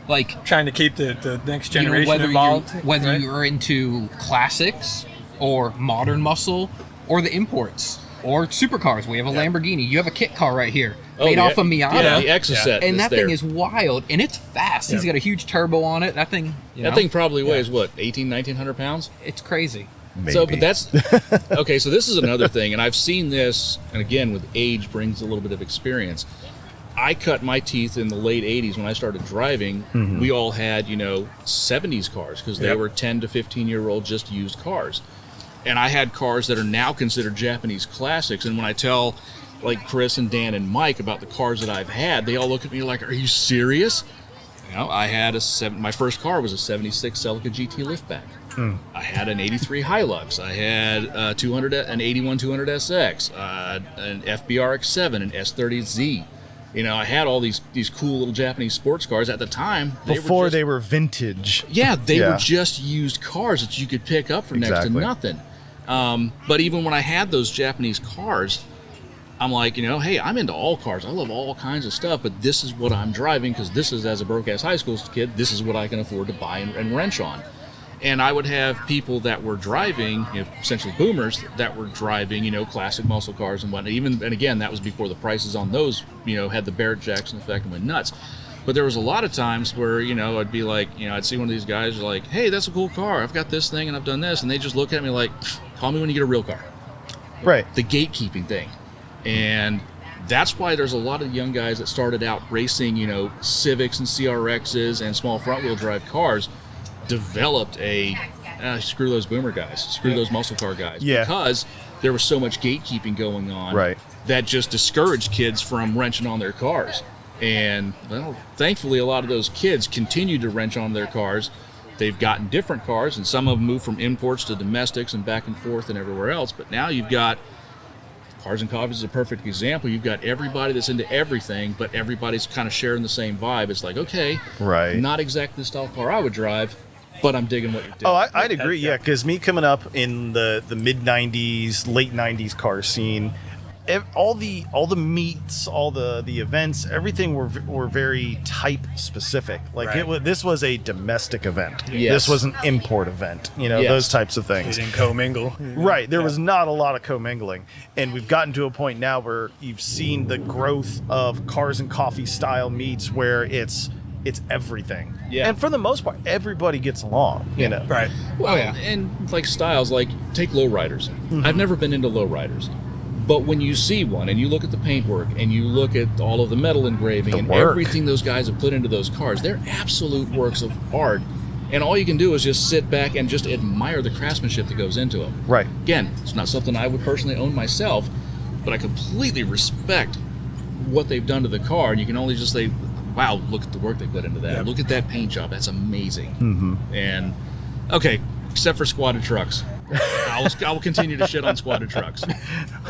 Like, Trying to keep the next generation whether involved. whether right? you're into classics or modern muscle or the imports or supercars. We have a Lamborghini. You have a kit car right here, made off a Miata. Yeah, the Exocet. And that there. thing is wild, and it's fast. He's got a huge turbo on it. That thing, That thing probably weighs, what, 1,900 pounds? it's crazy. Maybe. So, but that's okay. So this is another thing, and I've seen this, and again, with age brings a little bit of experience. I cut my teeth in the late 80s when I started driving. We all had, 70s cars because they were 10 to 15-year-old just used cars. And I had cars that are now considered Japanese classics. And when I tell, like, Chris and Dan and Mike about the cars that I've had, they all look at me like, are you serious? I had my first car was a 76 Celica GT liftback. I had an 83 Hilux. I had an 81 200 SX, an FBRX7, an S30Z. I had all these cool little Japanese sports cars at the time. They were vintage. Yeah, they were just used cars that you could pick up for next to nothing. But even when I had those Japanese cars, I'm like, hey, I'm into all cars. I love all kinds of stuff, but this is what I'm driving because this is, as a broke-ass high school kid, this is what I can afford to buy and wrench on. And I would have people that were driving, essentially boomers, that were driving, classic muscle cars and whatnot. And again, that was before the prices on those, had the Barrett Jackson effect and went nuts. But there was a lot of times where, I'd be like, I'd see one of these guys like, hey, that's a cool car. I've got this thing and I've done this. And they just look at me like, call me when you get a real car. Right. The gatekeeping thing. And that's why there's a lot of young guys that started out racing, Civics and CRXs and small front-wheel drive cars, developed screw those boomer guys, screw those muscle car guys, because there was so much gatekeeping going on that just discouraged kids from wrenching on their cars. And thankfully, a lot of those kids continued to wrench on their cars. They've gotten different cars, and some of them moved from imports to domestics and back and forth and everywhere else. But now you've got Cars and Coffee is a perfect example. You've got everybody that's into everything, but everybody's kind of sharing the same vibe. It's like, okay, not exactly the style car I would drive, but I'm digging what you're doing. Oh, I'd agree, because me coming up in the mid-'90s, late '90s car scene, all the meets, all the events, everything were very type specific. Like this was a domestic event. Yes. This was an import event. Those types of things. They didn't commingle. Right. There was not a lot of commingling, and we've gotten to a point now where you've seen the growth of Cars and Coffee style meets where it's everything. Yeah. And for the most part, everybody gets along. Right. Well, and like styles, like take lowriders. I've never been into lowriders. But when you see one and you look at the paintwork and you look at all of the metal engraving and work. everything those guys have put into those cars, they're absolute works of art. And all you can do is just sit back and just admire the craftsmanship that goes into them. Right. Again, it's not something I would personally own myself, but I completely respect what they've done to the car. And you can only just say, wow, look at the work they put into that. Yep. Look at that paint job. That's amazing. And, okay, except for squatted trucks. I will continue to shit on squatted trucks.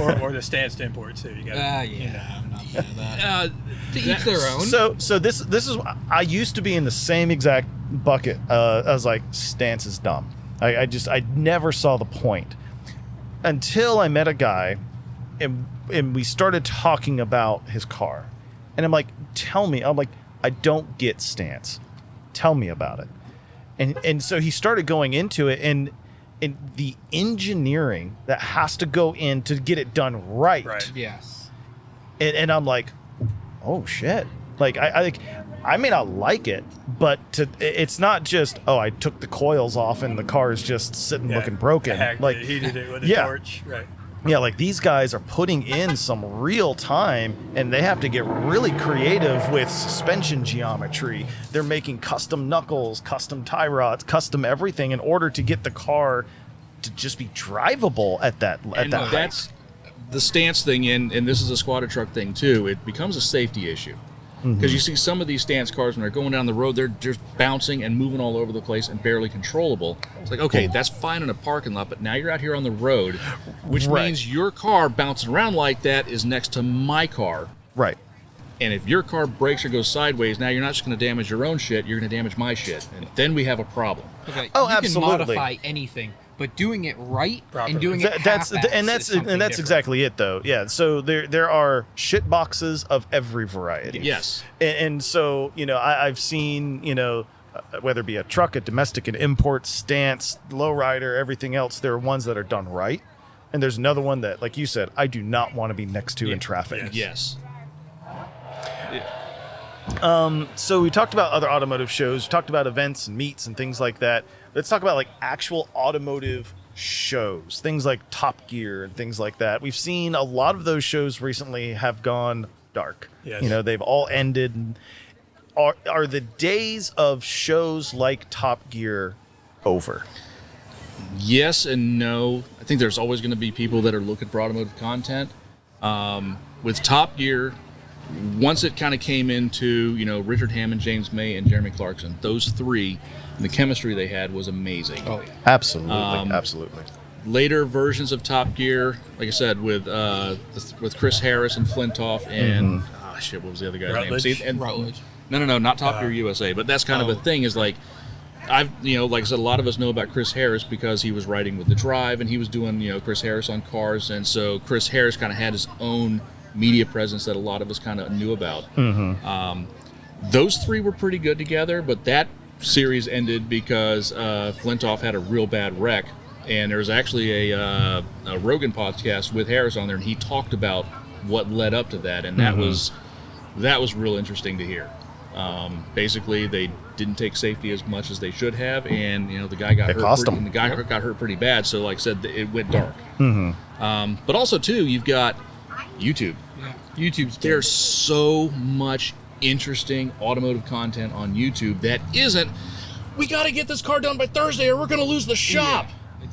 or the stanced imports too. You got. I'm not a fan of that. To each their own. So this is I used to be in the same exact bucket. I was like, stance is dumb. I never saw the point until I met a guy, and we started talking about his car, and I'm like, I don't get stance. Tell me about it. And so he started going into it, and the engineering that has to go in to get it done right. Yes. And I'm like, oh shit. Like I may not like it, but it's not just, oh, I took the coils off and the car is just sitting looking broken. Like he did it with a torch. Right. Yeah, like these guys are putting in some real time, and they have to get really creative with suspension geometry. They're making custom knuckles, custom tie rods, custom everything in order to get the car to just be drivable at that And height. that's the stance thing, and this is a squatted truck thing too. It becomes a safety issue. Because you see some of these stance cars, when they're going down the road, they're just bouncing and moving all over the place and barely controllable. It's like, okay, that's fine in a parking lot, but now you're out here on the road, which means your car bouncing around like that is next to my car. Right. And if your car breaks or goes sideways, now you're not just going to damage your own shit, you're going to damage my shit. And then we have a problem. Okay, Oh, you absolutely. can modify anything, but doing it right Properly. and doing it That's half-assed and that's is something and that's different. exactly it though. Yeah. So there are shit boxes of every variety. Yes. And so, I've seen, whether it be a truck, a domestic, an import, stance, lowrider, everything else, there are ones that are done right. And there's another one that, like you said, I do not want to be next to in traffic. Yes. So we talked about other automotive shows, we talked about events and meets and things like that. Let's talk about like actual automotive shows, things like Top Gear and things like that. We've seen a lot of those shows recently have gone dark. Yes. They've all ended. Are the days of shows like Top Gear over? Yes and no. I think there's always going to be people that are looking for automotive content. With Top Gear, once it kind of came into, Richard Hammond, James May, and Jeremy Clarkson, those three, the chemistry they had was amazing. Oh, yeah. Absolutely. Absolutely. Later versions of Top Gear, like I said, with Chris Harris and Flintoff and what was the other guy's Rutledge. name? See, and Rutledge. No, not Top Gear USA, but that's kind of a thing. Is like, like I said, a lot of us know about Chris Harris because he was riding with The Drive and he was doing, Chris Harris on cars, and so Chris Harris kind of had his own media presence that a lot of us kind of knew about. Those three were pretty good together, but that series ended because Flintoff had a real bad wreck, and there was actually a Rogan podcast with Harris on there, and he talked about what led up to that, and that was real interesting to hear. Basically, they didn't take safety as much as they should have, and the guy got hurt. The guy got hurt pretty bad. So, like I said, it went dark. But also, too, you've got YouTube. Yeah. There's so much interesting automotive content on YouTube that isn't, we got to get this car done by Thursday or we're going to lose the shop.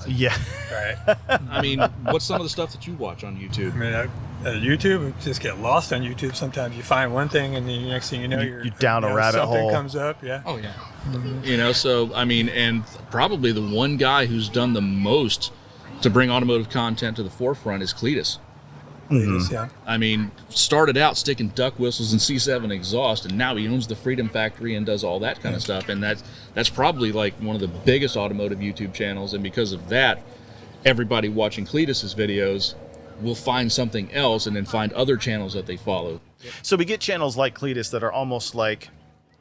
Yeah. Right. I mean, what's some of the stuff that you watch on YouTube? I mean, YouTube, you just get lost on YouTube. Sometimes you find one thing, and the next thing you know, you're down a rabbit something hole. Comes up. Yeah. Oh, yeah. So, I mean, and probably the one guy who's done the most to bring automotive content to the forefront is Cletus. Yeah. I mean, started out sticking duck whistles and C7 exhaust, and now he owns the Freedom Factory and does all that kind of stuff. And that's probably like one of the biggest automotive YouTube channels. And because of that, everybody watching Cletus's videos will find something else and then find other channels that they follow. So we get channels like Cletus that are almost like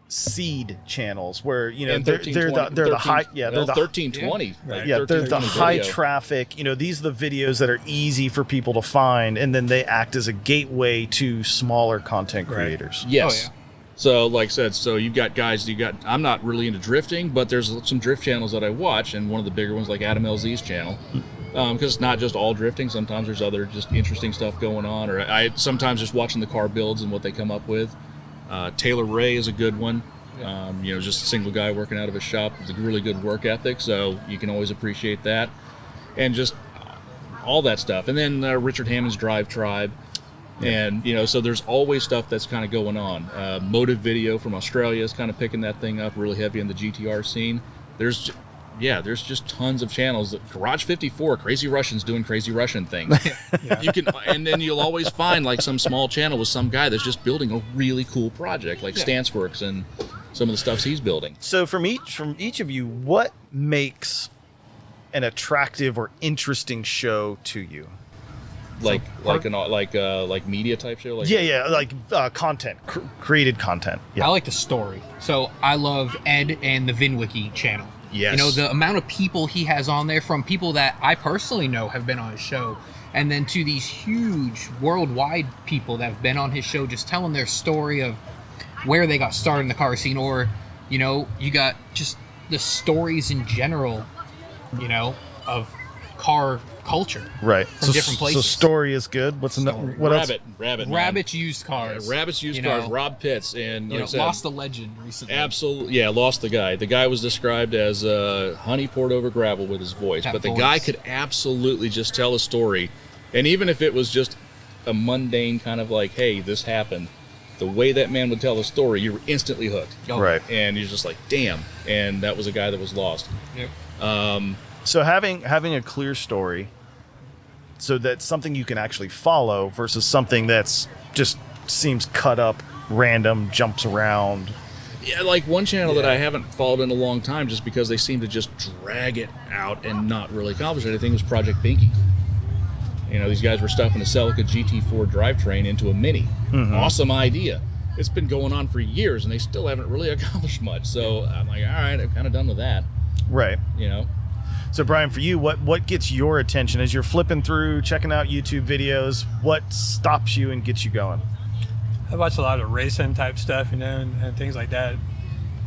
seed channels where And they're the high they're the 1320 like they're the 1320 high video. traffic. These are the videos that are easy for people to find, and then they act as a gateway to smaller content creators. Yes. Oh, yeah. So, like I said, you've got guys. I'm not really into drifting, but there's some drift channels that I watch, and one of the bigger ones, like Adam LZ's channel, because it's not just all drifting. Sometimes there's other just interesting stuff going on, or I sometimes just watching the car builds and what they come up with. Taylor Ray is a good one. Just a single guy working out of his shop with a really good work ethic, so you can always appreciate that. And just all that stuff. And then Richard Hammond's Drive Tribe. And, so there's always stuff that's kind of going on. Motive Video from Australia is kind of picking that thing up really heavy in the GTR scene. There's just tons of channels. Garage 54, Crazy Russians doing crazy Russian things. You can, and then you'll always find like some small channel with some guy that's just building a really cool project, like Stanceworks and some of the stuffs he's building. So from each of you, what makes an attractive or interesting show to you? Like media type show? Content, created content. Yeah. I like the story. So I love Ed and the VinWiki channel. Yes. The amount of people he has on there, from people that I personally know have been on his show, and then to these huge worldwide people that have been on his show, just telling their story of where they got started in the car scene, or, you got just the stories in general, of car culture. Right. From different places. So story is good. What's what else? Rabbit's used cars. Rabbit's used cars. Rob Pitts and lost a legend recently. Absolutely, yeah, lost the guy. The guy was described as honey poured over gravel with his voice, but the guy could absolutely just tell a story, and even if it was just a mundane kind of like, hey, this happened, the way that man would tell the story, you were instantly hooked. Oh. Right. And you're just like, damn. And that was a guy that was lost. Yep. So having a clear story, so that's something you can actually follow versus something that's just seems cut up, random, jumps around. Yeah, like one channel that I haven't followed in a long time just because they seem to just drag it out and not really accomplish anything was Project Binky. These guys were stuffing a Celica GT4 drivetrain into a Mini. Mm-hmm. Awesome idea. It's been going on for years and they still haven't really accomplished much. So I'm like, all right, I'm kind of done with that. Right. So Brian, for you, what gets your attention as you're flipping through, checking out YouTube videos? What stops you and gets you going? I watch a lot of racing type stuff, and things like that.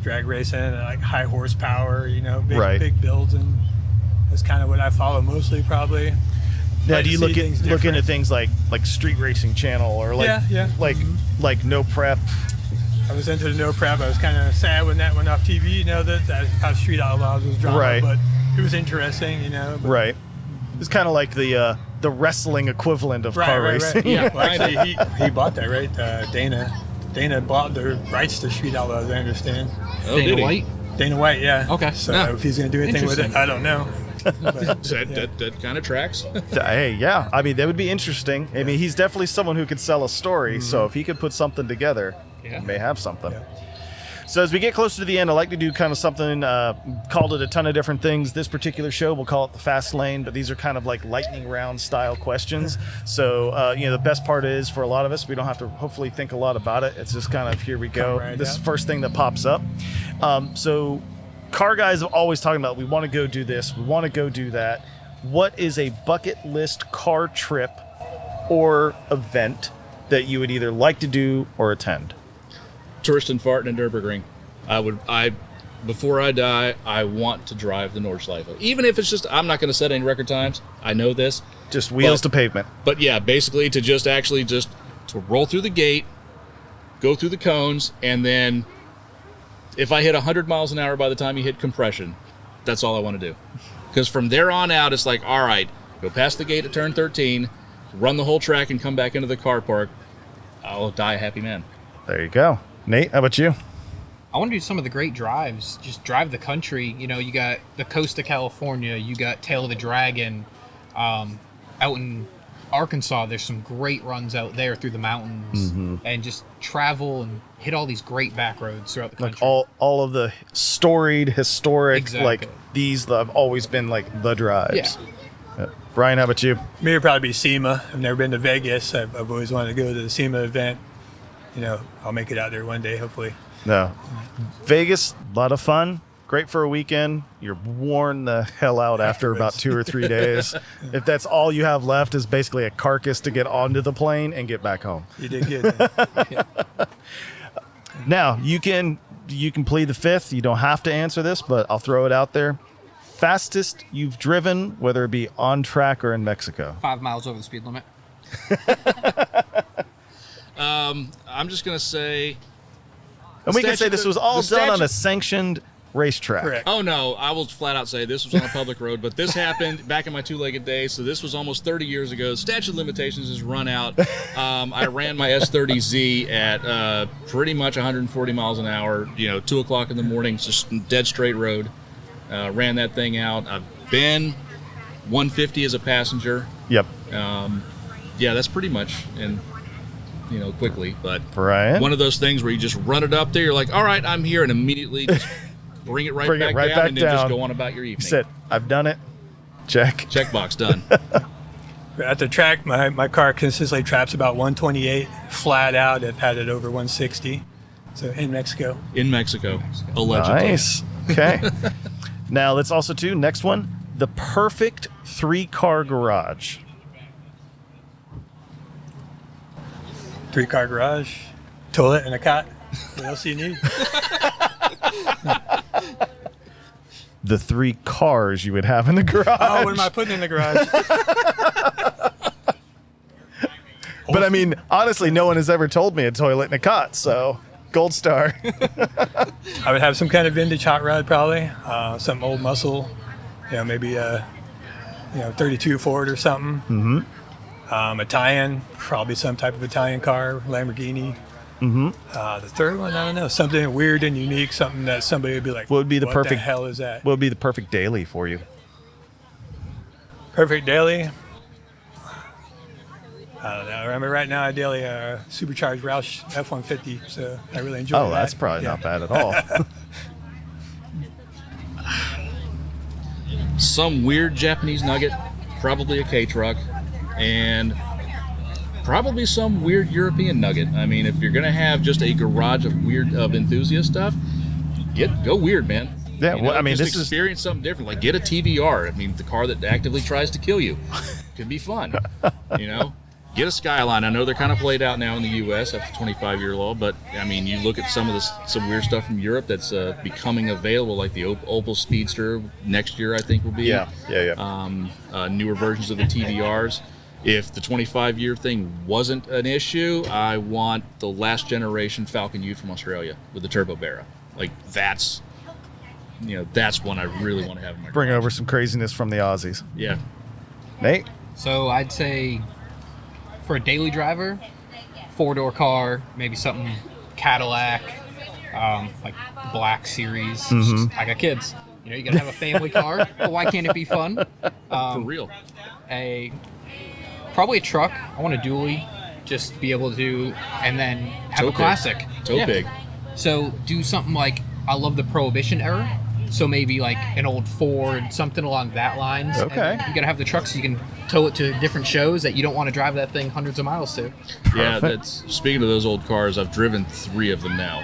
Drag racing, and like high horsepower, big builds, and that's kind of what I follow mostly, probably. Now, do you look into things like Street Racing Channel or like No Prep? I was into the No Prep. I was kind of sad when that went off TV, that how Street Outlaws was drama, right. But it was interesting, Right. It's kind of like the wrestling equivalent of car racing. Right. Yeah, well, actually, he bought that, right? Dana bought the rights to Street Outlaws, I understand. Oh, Dana White? Dana White, yeah. Okay. So if he's going to do anything with it, I don't know. But, that kind of tracks. Hey, yeah. I mean, that would be interesting. I mean, he's definitely someone who could sell a story. Mm-hmm. So if he could put something together, he may have something. Yeah. So as we get closer to the end, I like to do kind of something, called it a ton of different things. This particular show, we'll call it the fast lane, but these are kind of like lightning round style questions. So, the best part is for a lot of us, we don't have to hopefully think a lot about it. It's just kind of, here we go. This is the first thing that pops up. So car guys are always talking about, we want to go do this, we want to go do that. What is a bucket list car trip or event that you would either like to do or attend? Tourist and Fart in a Nürburgring. Before I die, I want to drive the Nordschleife. Even if it's just, I'm not going to set any record times. I know this. Just wheels to pavement. But yeah, basically to just actually to roll through the gate, go through the cones, and then if I hit 100 miles an hour by the time you hit compression, that's all I want to do. Because from there on out, it's like, all right, go past the gate at turn 13, run the whole track and come back into the car park. I'll die a happy man. There you go. Nate, how about you? I want to do some of the great drives. Just drive the country. You got the coast of California. You got Tail of the Dragon. Out in Arkansas, there's some great runs out there through the mountains. Mm-hmm. And just travel and hit all these great back roads throughout the country. Like all of the storied, historic, like these that have always been like the drives. Yeah. Brian, how about you? Me would probably be SEMA. I've never been to Vegas. I've always wanted to go to the SEMA event. I'll make it out there one day, hopefully. No. Vegas, a lot of fun. Great for a weekend. You're worn the hell out after about 2 or 3 days. If that's all you have left is basically a carcass to get onto the plane and get back home. You did good. Yeah. Now, you can plead the fifth. You don't have to answer this, but I'll throw it out there. fastest you've driven, whether it be on track or in Mexico? 5 miles over the speed limit. I'm just gonna say. And we can say statute- this was all the done on statute- a sanctioned racetrack. Correct. Oh no, I will flat out say this was on a public road, but this happened back in my two-legged days, so this was almost 30 years ago. Statute of limitations has run out. I ran my S30Z at pretty much 140 miles an hour, 2 o'clock in the morning, just dead straight road. Ran that thing out. I've been 150 as a passenger. Yep. Yeah, that's pretty much quickly, but Brian? one of those things where you just run it up there, you're like, all right, I'm here, and immediately just bring it right, Bring it back, right down, back and then just down. go on about your evening. Sit. I've done it. Check. Checkbox done. At the track, my car consistently traps about 128 flat out. I've had it over 160. So in Mexico. In Mexico, allegedly. Nice. Okay. Now let's also do next one. The perfect 3-car garage. 3-car garage, toilet, and a cot. What else do you need? The 3 cars you would have in the garage. Oh, what am I putting in the garage? But I mean, honestly, no one has ever told me a toilet and a cot, so gold star. I would have some kind of vintage hot rod, probably. Some old muscle, maybe a 32 Ford or something. Mm-hmm. Italian, probably some type of Italian car, Lamborghini. Mm-hmm. The third one, I don't know, something weird and unique, something that somebody would be like, What would be the what perfect- the hell is that? What would be the perfect daily for you? Perfect daily? I don't know. I remember right now, ideally, a supercharged Roush F-150, so I really enjoy that. Oh, that's probably Yeah. not bad at all. Some weird Japanese nugget, probably a K-truck, and probably some weird European nugget. I mean, if you're going to have just a garage of enthusiast stuff, go weird, man. Yeah, well, I mean, just this is- experience something different. Like, get a TVR. I mean, the car that actively tries to kill you. Could be fun, Get a Skyline. I know they're kind of played out now in the U.S. after the 25-year law, but I mean, you look at some weird stuff from Europe that's becoming available, like the Opel Speedster next year, I think will be. Yeah. Newer versions of the TVRs. If the 25-year thing wasn't an issue, I want the last generation Falcon Ute from Australia with the turbo barra. Like that's one I really want to have in my Bring garage. over some craziness from the Aussies. Yeah. Nate? So I'd say for a daily driver, 4-door car, maybe something Cadillac, like Black Series. Mm-hmm. I got kids. You gotta have a family car. But why can't it be fun? For real. Probably a truck. I want a dually, just be able to, and then have Tow a pig. classic. Toe pig. So do something like, I love the Prohibition era. So maybe like an old Ford, something along that lines. Okay. And you gotta have the truck so you can tow it to different shows that you don't want to drive that thing hundreds of miles to. Yeah, Perfect. speaking of those old cars, I've driven 3 of them now.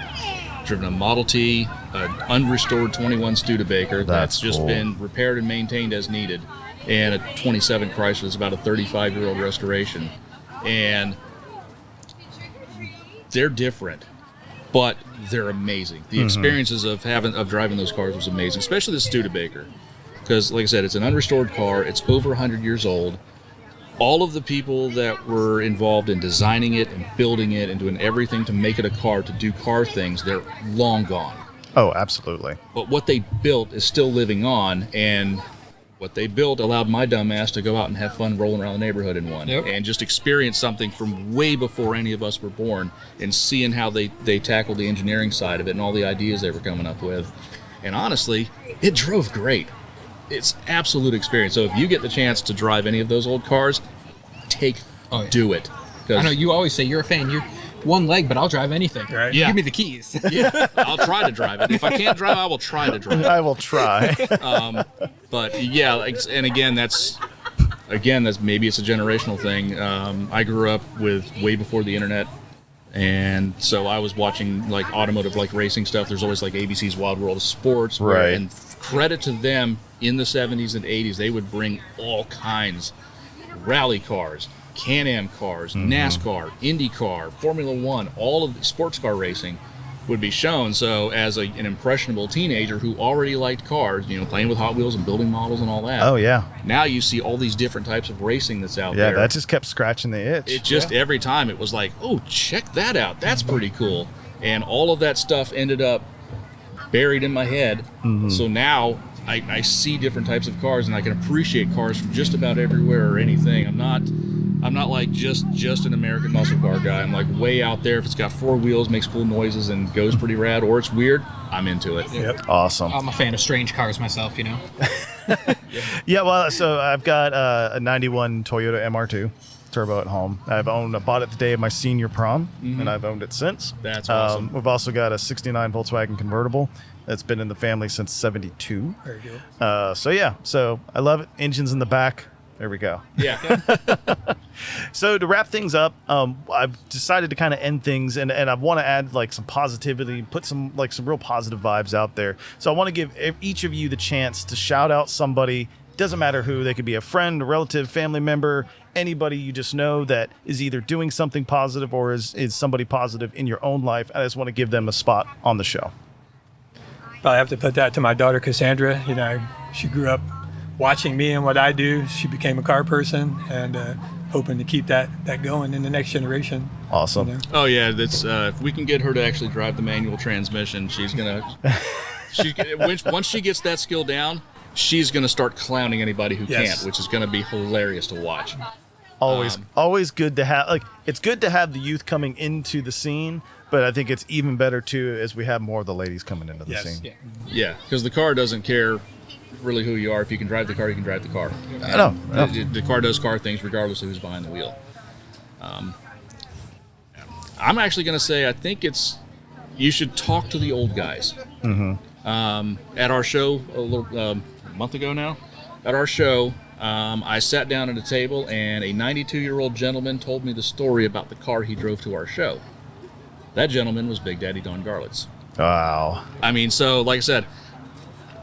Driven a Model T, an unrestored 21 Studebaker that's just cool. been repaired and maintained as needed, and a 27 Chrysler that's about a 35-year-old restoration. And they're different, but they're amazing. The experiences of driving those cars was amazing, especially the Studebaker, because like I said, it's an unrestored car. It's over 100 years old. All of the people that were involved in designing it and building it and doing everything to make it a car, to do car things, they're long gone. Oh, absolutely. But what they built is still living on, and what they built allowed my dumb ass to go out and have fun rolling around the neighborhood in one. Yep. And just experience something from way before any of us were born, and seeing how they tackled the engineering side of it and all the ideas they were coming up with. And honestly, it drove great. It's absolute experience. So if you get the chance to drive any of those old cars, do it. 'Cause- I know you always say you're a fan. You're one leg, but I'll drive anything. Right. Yeah. Give me the keys. Yeah, I'll try to drive it. If I can't drive, I will try to drive it. I will try. But yeah, and again, that's maybe it's a generational thing. I grew up with way before the internet, and so I was watching like automotive, like racing stuff. There's always like ABC's Wild World of Sports, Right. And credit to them, in the 70s and 80s, they would bring all kinds, rally cars, Can-Am cars, NASCAR, IndyCar, Formula One, all of the sports car racing. would be shown. So as an impressionable teenager who already liked cars, playing with Hot Wheels and building models and all that. Oh yeah. Now you see all these different types of racing that's out Yeah, there. that just kept scratching the itch. It just every time it was like, oh, check that out. That's pretty cool. And all of that stuff ended up buried in my head. So now I see different types of cars, and I can appreciate cars from just about everywhere or anything. I'm not like just an American muscle car guy. I'm like way out there. If it's got 4 wheels, makes cool noises, and goes pretty rad, or it's weird, I'm into it. Yep. Awesome. I'm a fan of strange cars myself, Yeah, well, so I've got a 91 Toyota MR2 turbo at home. I bought it the day of my senior prom, and I've owned it since. That's awesome. We've also got a 69 Volkswagen convertible that's been in the family since 72. Very good. So I love it. Engines in the back. There we go. Yeah. So to wrap things up, I've decided to kind of end things, and I want to add like some positivity, put some real positive vibes out there. So I want to give each of you the chance to shout out somebody. Doesn't matter who. They could be a friend, a relative, family member, anybody you just know that is either doing something positive or is somebody positive in your own life. I just want to give them a spot on the show. Probably have to put that to my daughter Cassandra. She grew up watching me and what I do. She became a car person, and hoping to keep that going in the next generation. Awesome. Oh yeah, that's if we can get her to actually drive the manual transmission, she's gonna. Once she gets that skill down, she's gonna start clowning anybody who Yes. can't, which is gonna be hilarious to watch. Always good to have, it's good to have the youth coming into the scene, but I think it's even better too as we have more of the ladies coming into the Yes. scene. Yeah, because the car doesn't care really who you are. If you can drive the car, you can drive the car. I know. The car does car things regardless of who's behind the wheel. I'm actually going to say I think you should talk to the old guys. At our show a month ago now, at our show, I sat down at a table and a 92-year-old gentleman told me the story about the car he drove to our show. That gentleman was Big Daddy Don Garlitz. Wow. I mean, so like I said,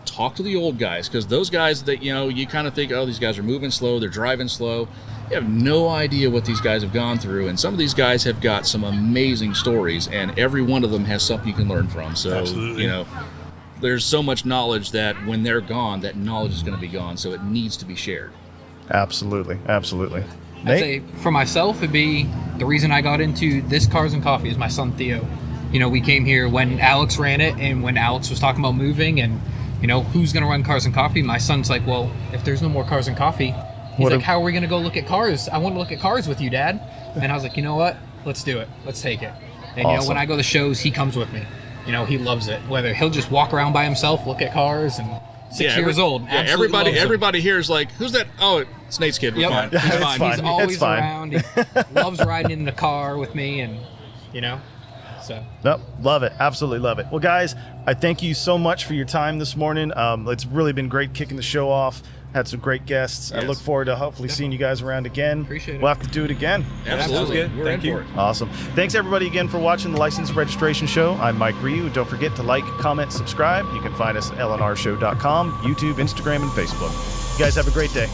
talk to the old guys, because those guys that you kind of think, oh, these guys are moving slow, they're driving slow. You have no idea what these guys have gone through, and some of these guys have got some amazing stories, and every one of them has something you can learn from. So Absolutely. there's so much knowledge that when they're gone, that knowledge is going to be gone, so it needs to be shared. Absolutely. I'd Nate? say for myself, it'd be the reason I got into this Cars and Coffee is my son Theo. We came here when Alex ran it, and when Alex was talking about moving and who's going to run Cars and Coffee, my son's like, well, if there's no more Cars and Coffee, he's like, how are we going to go look at cars? I want to look at cars with you, Dad. And I was like, you know what? Let's do it. Let's take it. And Awesome. when I go to shows, he comes with me. He loves it. Whether he'll just walk around by himself, look at cars, and 6 years old. Yeah, absolutely loves them. everybody here is like, who's that? Oh, it's Nate's kid. We're fine. Yep. He's It's fine. fine. He's always It's fine. around. He loves riding in the car with me, and so. Nope, love it. Absolutely love it. Well, guys, I thank you so much for your time this morning. It's really been great kicking the show off. Had some great guests. I Yes. look forward to hopefully seeing you guys around again. Appreciate it. We'll have to do it again. Absolutely. Sounds good. We're Thank in you. for it. Awesome. Thanks, everybody, again for watching the License and Registration Show. I'm Mike Ryu. Don't forget to like, comment, subscribe. You can find us at lnrshow.com, YouTube, Instagram, and Facebook. You guys have a great day.